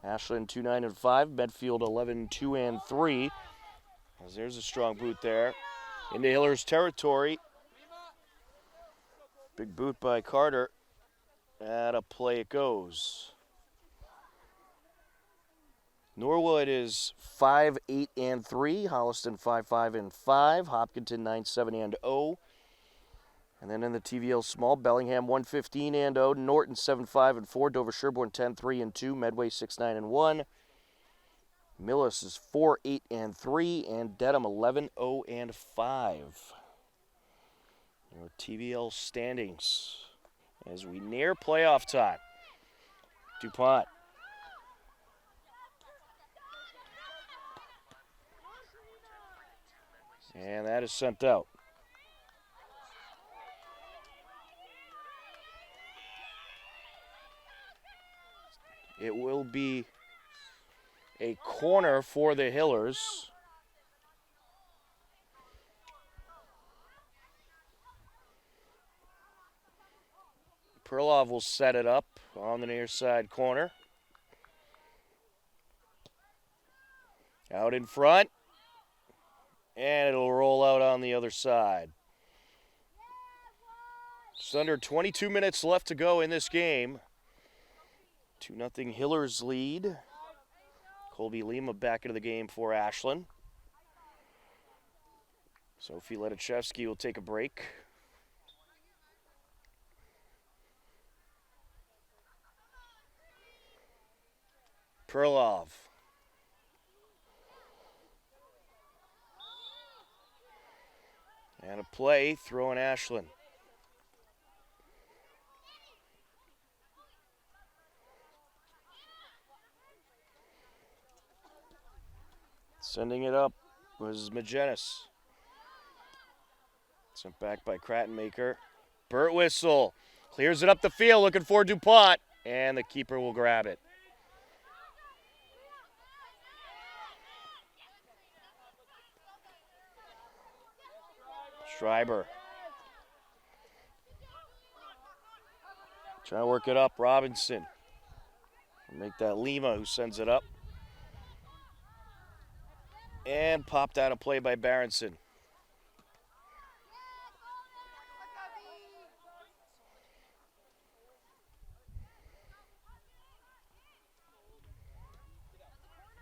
[SPEAKER 2] Ashland 2, 9, and 5. Medfield 11, 2, and 3. As there's a strong boot there. Into Hillers territory. Big boot by Carter. At a play it goes. Norwood is 5, 8, and 3. Holliston 5, 5, and 5. Hopkinton 9, 7, and 0. And then in the TVL small, Bellingham 1, 15, and 0. Norton 7, 5, and 4. Dover Sherborne 10, 3, and 2. Medway 6, 9, and 1. Millis is 4, 8, and 3. And Dedham 11, 0, and 5. Your TVL standings as we near playoff time. DuPont. And that is sent out. It will be a corner for the Hillers. Perlov will set it up on the near side corner. Out in front. And it'll roll out on the other side. Just under 22 minutes left to go in this game. 2-0 Hillers lead. Colby Lima back into the game for Ashland. Sophie Ledichevsky will take a break. Perlov. And a play, throwing Ashland. Sending it up was Magenis. Sent back by Krattenmaker. Burtwhistle clears it up the field, looking for DuPont, and the keeper will grab it. Schreiber. Trying to work it up, Robinson. Make that Lima who sends it up. And popped out a play by Berenson.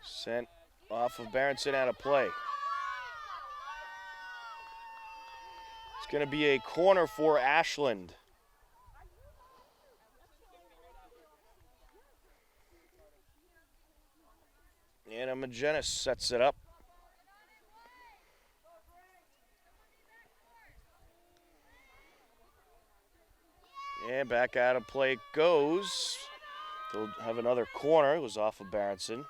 [SPEAKER 2] Sent off of Berenson out of play. It's going to be a corner for Ashland. Anna Magenis sets it up. And back out of play it goes. They'll have another corner. It was off of Berenson.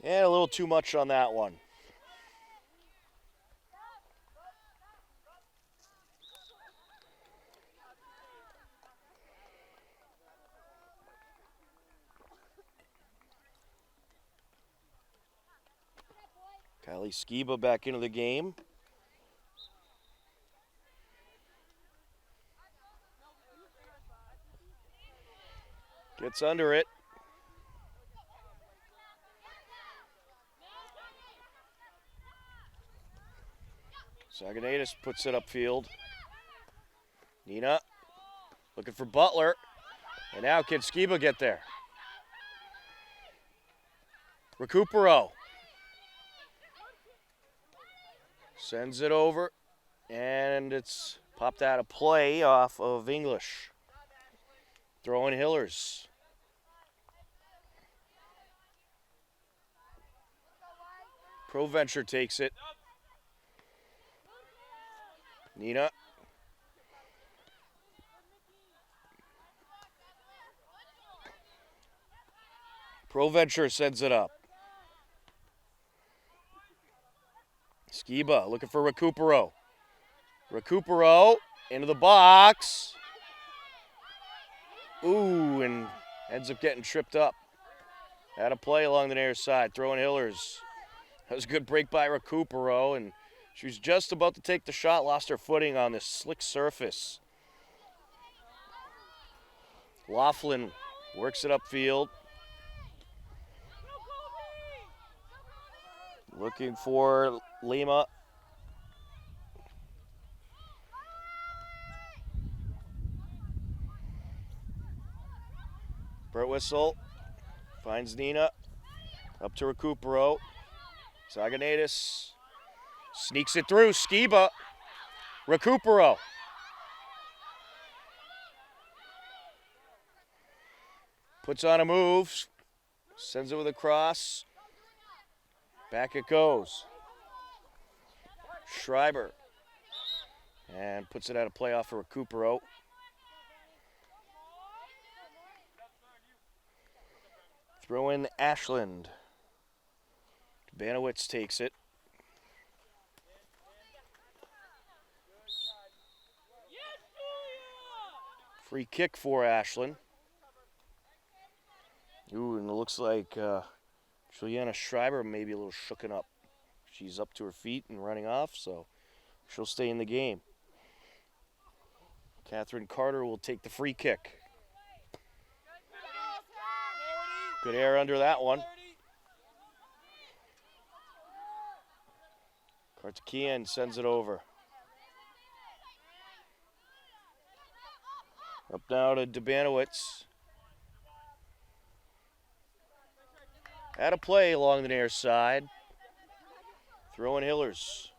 [SPEAKER 2] And a little too much on that one. Kylie Skiba back into the game. Gets under it. Saganatis puts it upfield. Nina looking for Butler. And now can Skiba get there? Recupero sends it over, and it's popped out of play off of English. Throwing Hillers. ProVenture takes it. Nina. ProVenture sends it up. Skiba looking for Recupero. Recupero into the box. Ooh, and ends up getting tripped up. Had a play along the near side, throwing Hillers. That was a good break by Recupero, and she was just about to take the shot, lost her footing on this slick surface. Laughlin works it upfield. Looking for Lima. Bert Whistle finds Nina. Up to Recupero. Saganatis sneaks it through. Skiba. Recupero. Puts on a move. Sends it with a cross. Back it goes. Schreiber. And puts it out of play off for Recupero. Throw in Ashland. Banowitz takes it. Free kick for Ashland. Ooh, and it looks like Juliana Schreiber may be a little shooken up. She's up to her feet and running off, so she'll stay in the game. Catherine Carter will take the free kick. Good air under that one. Kartakian sends it over. Up now to Debanowitz. Had a play along the near side. Throwing Hillers.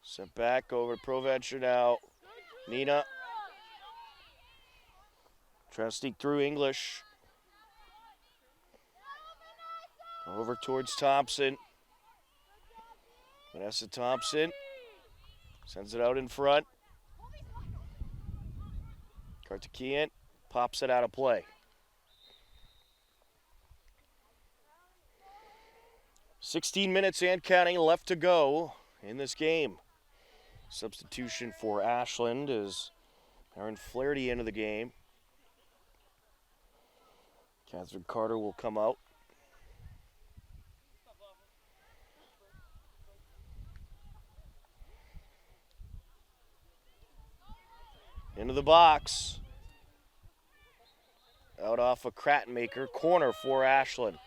[SPEAKER 2] Sent back over to ProVenture now. Nina. Trying to sneak through English. Over towards Thompson. Vanessa Thompson. Sends it out in front. Kartakian pops it out of play. 16 minutes and counting left to go in this game. Substitution for Ashland is Erin Flaherty into the game. Catherine Carter will come out. Into the box. Out off a Krattenmaker. Corner for Ashland.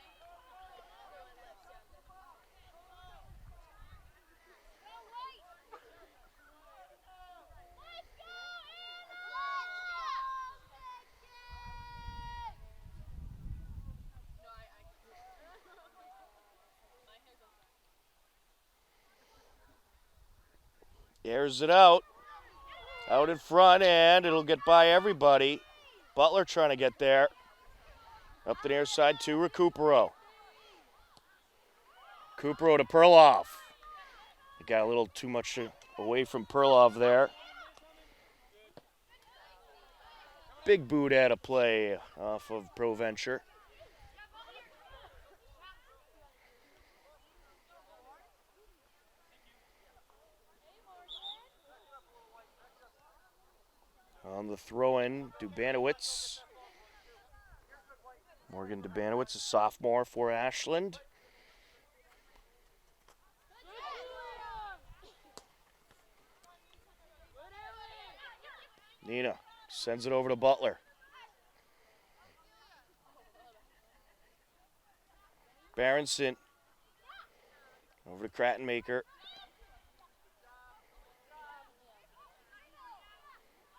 [SPEAKER 2] Airs it out in front, and it'll get by everybody. Butler trying to get there. Up the near side to Recupero. Recupero to Perloff. He got a little too much away from Perloff there. Big boot out of play off of Proventure. On the throw-in, Dubanowitz. Morgan Dubanowitz, a sophomore for Ashland. Nina sends it over to Butler. Berenson over to Krattenmaker.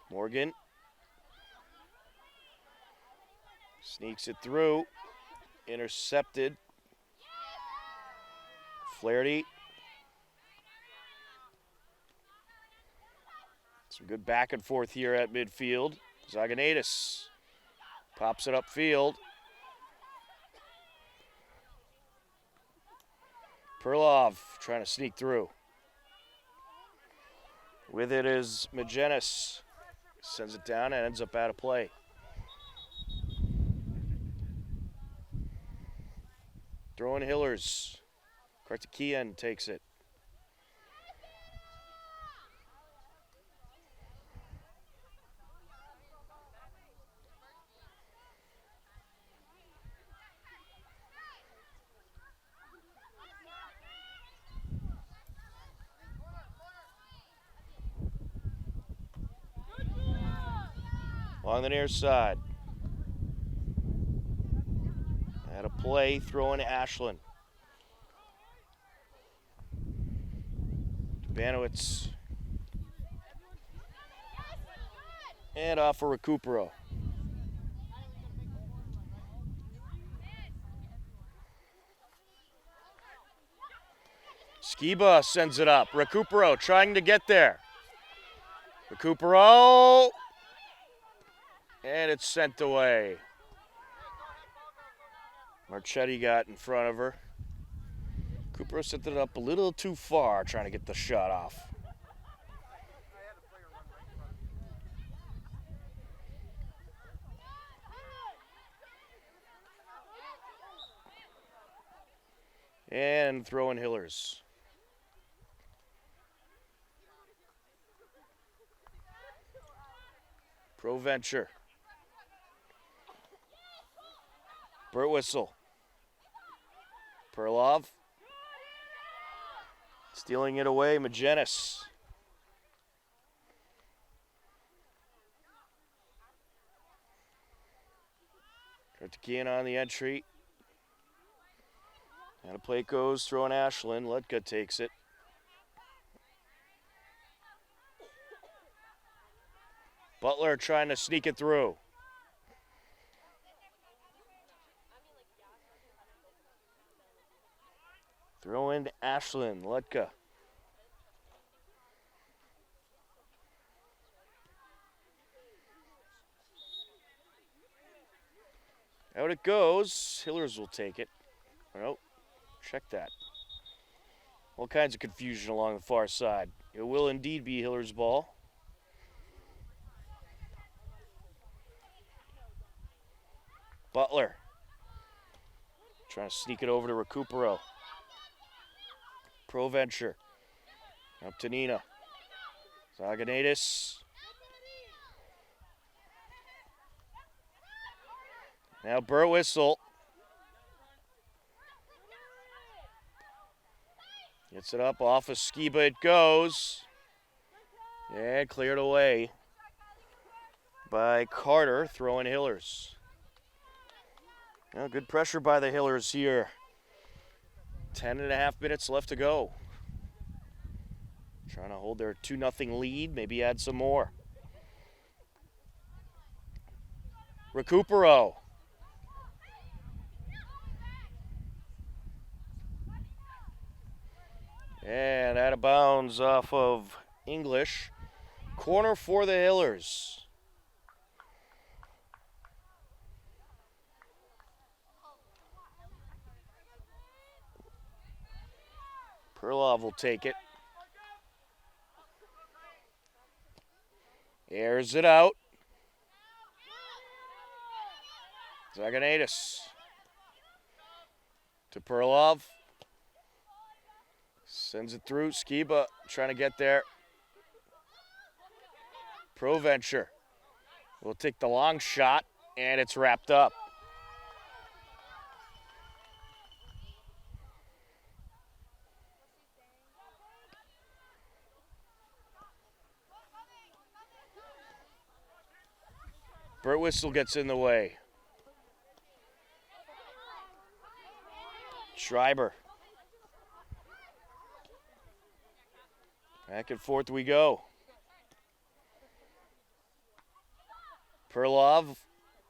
[SPEAKER 2] Morgan sneaks it through, intercepted. Flaherty. Some good back and forth here at midfield. Zaganaitis pops it upfield. Perlov trying to sneak through. With it is Magenis. Sends it down and ends up out of play. Throwing Hillers. Kartakian takes it. Along the near side. At a play, throwing Ashland. Dubanowitz. And off for Recupero. Skiba sends it up. Recupero trying to get there. Recupero. And it's sent away. Marchetti got in front of her. Cooper sent it up a little too far, trying to get the shot off. And throwing Hillers. Proventure. Burtwhistle. Perlov. Stealing it away, Magenis. Kartakian on the entry. And a play goes, throwing Ashland. Letka takes it. Butler trying to sneak it through. Throw in Ashland, Letka. Out it goes. Hillers will take it. Nope. Check that. All kinds of confusion along the far side. It will indeed be Hillers' ball. Butler. Trying to sneak it over to Recupero. Proventure. Up to Nina. Zaganaitis. Now Burtwhistle. Gets it up off of Skiba. It goes. And cleared away by Carter, throwing Hillers. Well, good pressure by the Hillers here. 10.5 minutes left to go. Trying to hold their 2-0 lead, maybe add some more. Recupero. And out of bounds off of English. Corner for the Hillers. Perlov will take it. Airs it out. Zaganatis to Perlov. Sends it through. Skiba trying to get there. Proventure will take the long shot, and it's wrapped up. Burtwhistle gets in the way. Schreiber. Back and forth we go. Perlov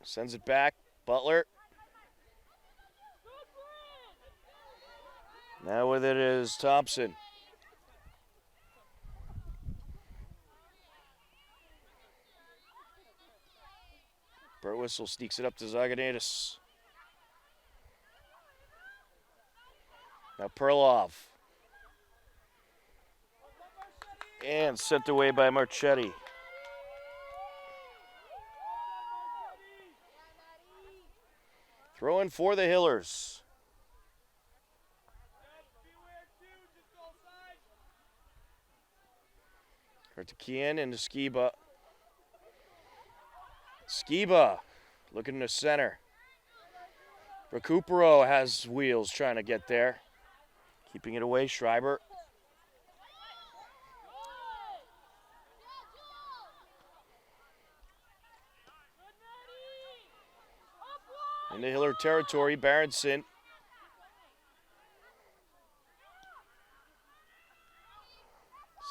[SPEAKER 2] sends it back. Butler. Now with it is Thompson. Burtwhistle sneaks it up to Zaganatis. Now Perlov. And sent away by Marchetti. Throw in for the Hillers. Kartakian into Skiba. Skiba looking to center. Recupero has wheels trying to get there. Keeping it away, Schreiber. Into Hiller territory, Berenson.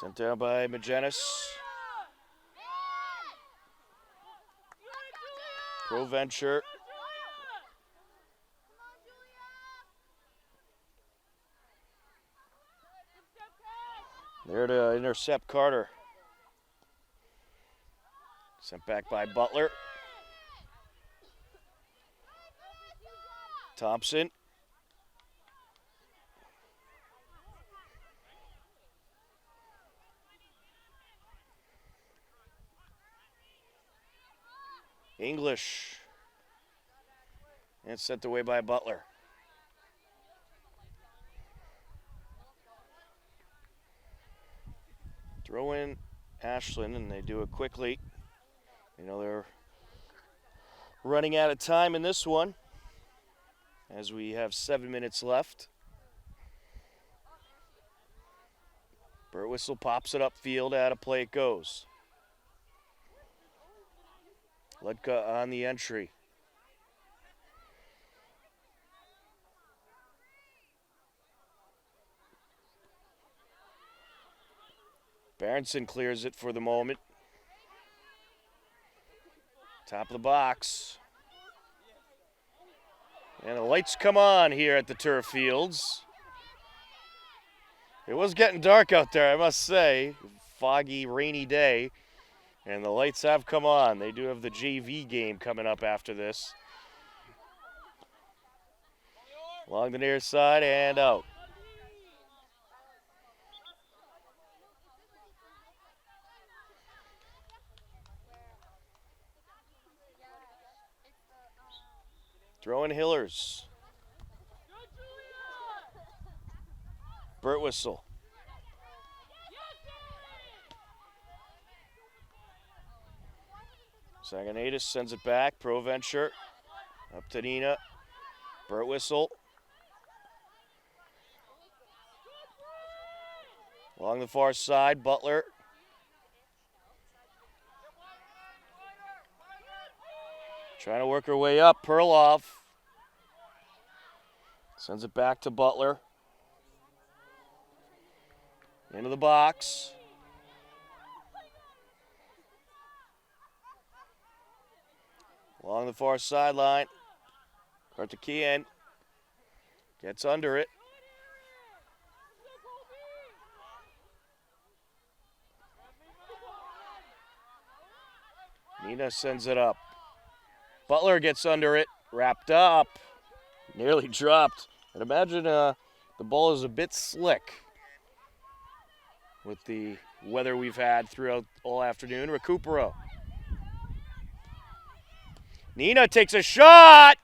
[SPEAKER 2] Sent down by Magenis. Proventure. There to intercept Carter. Sent back by Butler. Thompson. English. And sent away by Butler. Throw in Ashland, and they do it quickly. You know, they're running out of time in this one, as we have 7 minutes left. Burtwhistle pops it upfield, out of play it goes. Ledka on the entry. Berenson clears it for the moment. Top of the box. And the lights come on here at the turf fields. It was getting dark out there, I must say. Foggy, rainy day. And the lights have come on. They do have the JV game coming up after this. Along the near side and out. Throwing Hillers. Burtwhistle. Saganatis sends it back. Proventure. Up to Nina. Burtwhistle. Along the far side, Butler. Trying to work her way up. Perlov. Sends it back to Butler. Into the box. Along the far sideline. Kartakian gets under it. Nina sends it up. Butler gets under it, wrapped up, nearly dropped. And imagine the ball is a bit slick with the weather we've had throughout all afternoon. Recupero. Nina takes a shot,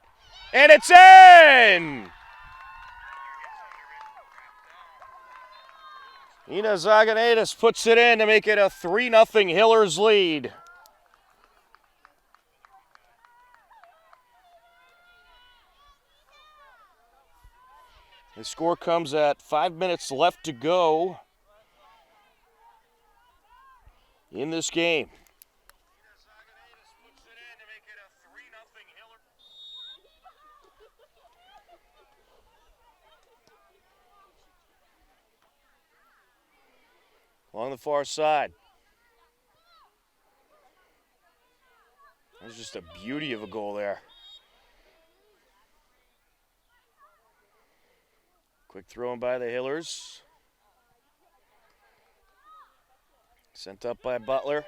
[SPEAKER 2] and it's in! Nina Zaganaitis puts it in to make it a 3-0 Hillers lead. The score comes at 5 minutes left to go in this game. Along the far side. That was just a beauty of a goal there. Quick throw in by the Hillers. Sent up by Butler.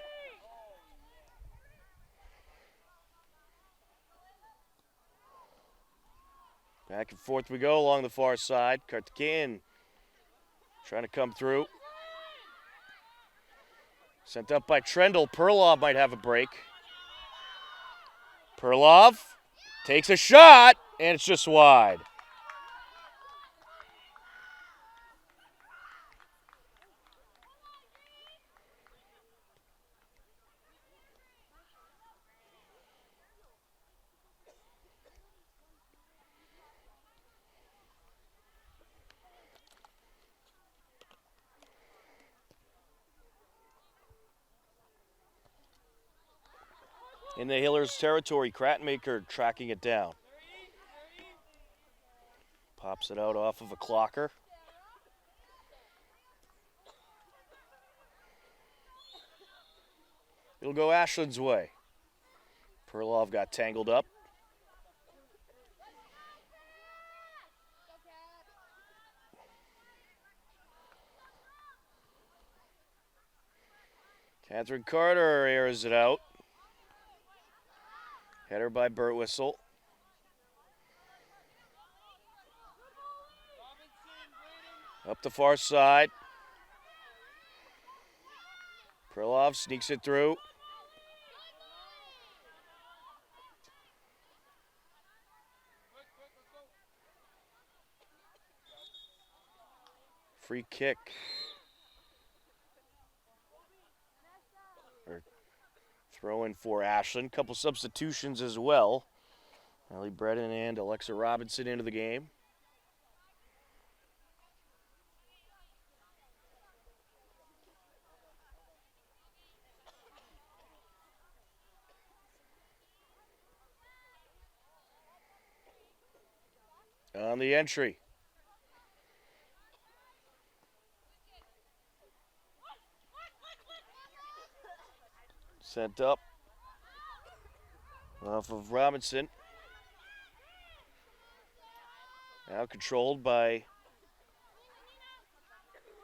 [SPEAKER 2] Back and forth we go along the far side. Kartikin trying to come through. Sent up by Trendle. Perlov might have a break. Perlov takes a shot, and it's just wide. In the Hillers territory, Kratmaker tracking it down. Pops it out off of a clocker. It'll go Ashland's way. Perlov got tangled up. Catherine Carter airs it out. Header by Burtwhistle. Up the far side. Perlov sneaks it through. Free kick. Throw in for Ashland. Couple substitutions as well. Ellie Bredden and Alexa Robinson into the game. On the entry. Sent up off of Robinson. Now controlled by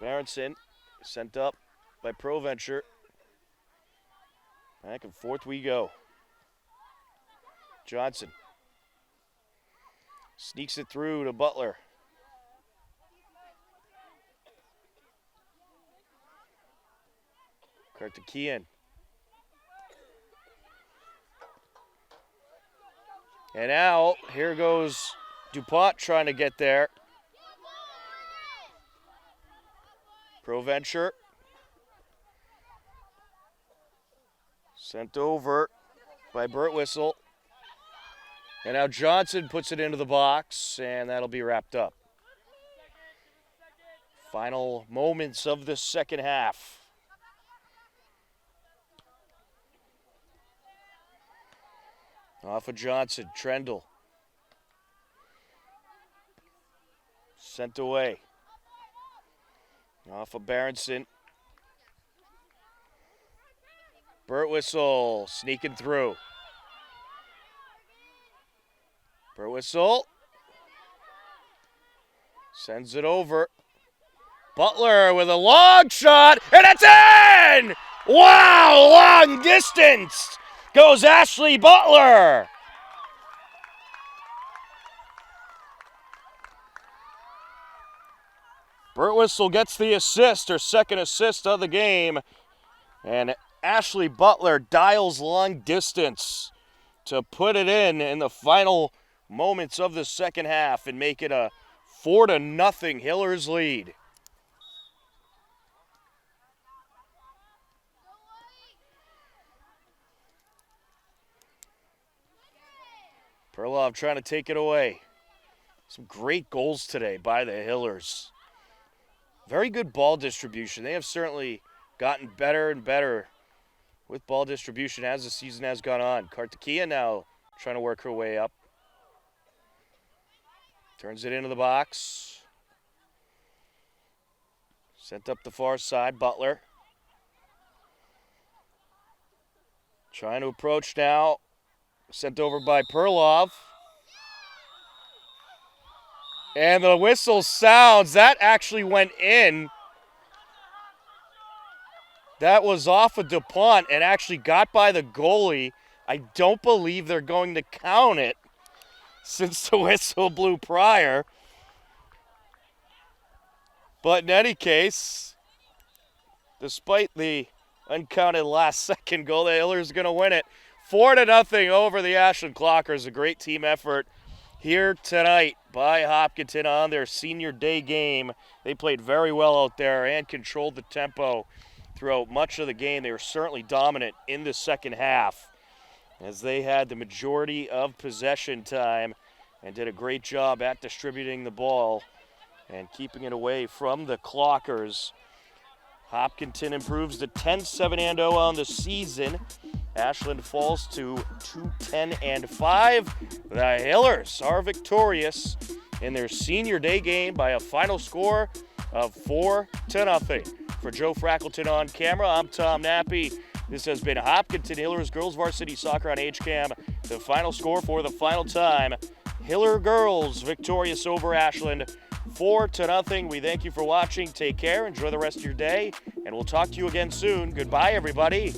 [SPEAKER 2] Berenson. Sent up by Proventure. Back and forth we go. Johnson sneaks it through to Butler. Kartikian. And now, here goes DuPont trying to get there. Proventure. Sent over by Burtwhistle. And now Johnson puts it into the box, and that'll be wrapped up. Final moments of the second half. Off of Johnson, Trendle. Sent away. Off of Berenson. Burtwhistle sneaking through. Burtwhistle sends it over. Butler with a long shot, and it's in! Wow, long distance! goes Ashley Butler. Burtwhistle gets the assist, her second assist of the game. And Ashley Butler dials long distance to put it in the final moments of the second half and make it a 4-0 Hillers lead. Perlov trying to take it away. Some great goals today by the Hillers. Very good ball distribution. They have certainly gotten better and better with ball distribution as the season has gone on. Kartakia now trying to work her way up. Turns it into the box. Sent up the far side, Butler. Trying to approach now. Sent over by Perlov. And the whistle sounds. That actually went in. That was off of DuPont and actually got by the goalie. I don't believe they're going to count it since the whistle blew prior. But in any case, despite the uncounted last-second goal, the Hillers are going to win it. 4-0 over the Ashland Clockers. A great team effort here tonight by Hopkinton on their senior day game. They played very well out there and controlled the tempo throughout much of the game. They were certainly dominant in the second half as they had the majority of possession time and did a great job at distributing the ball and keeping it away from the Clockers. Hopkinton improves to 10-7-0 on the season. Ashland falls to 2-10-5. The Hillers are victorious in their senior day game by a final score of 4-0. For Joe Frackleton on camera, I'm Tom Nappy. This has been Hopkinton Hillers Girls Varsity Soccer on HCAM. The final score for the final time. Hiller girls victorious over Ashland 4-0. We thank you for watching. Take care. Enjoy the rest of your day. And we'll talk to you again soon. Goodbye, everybody.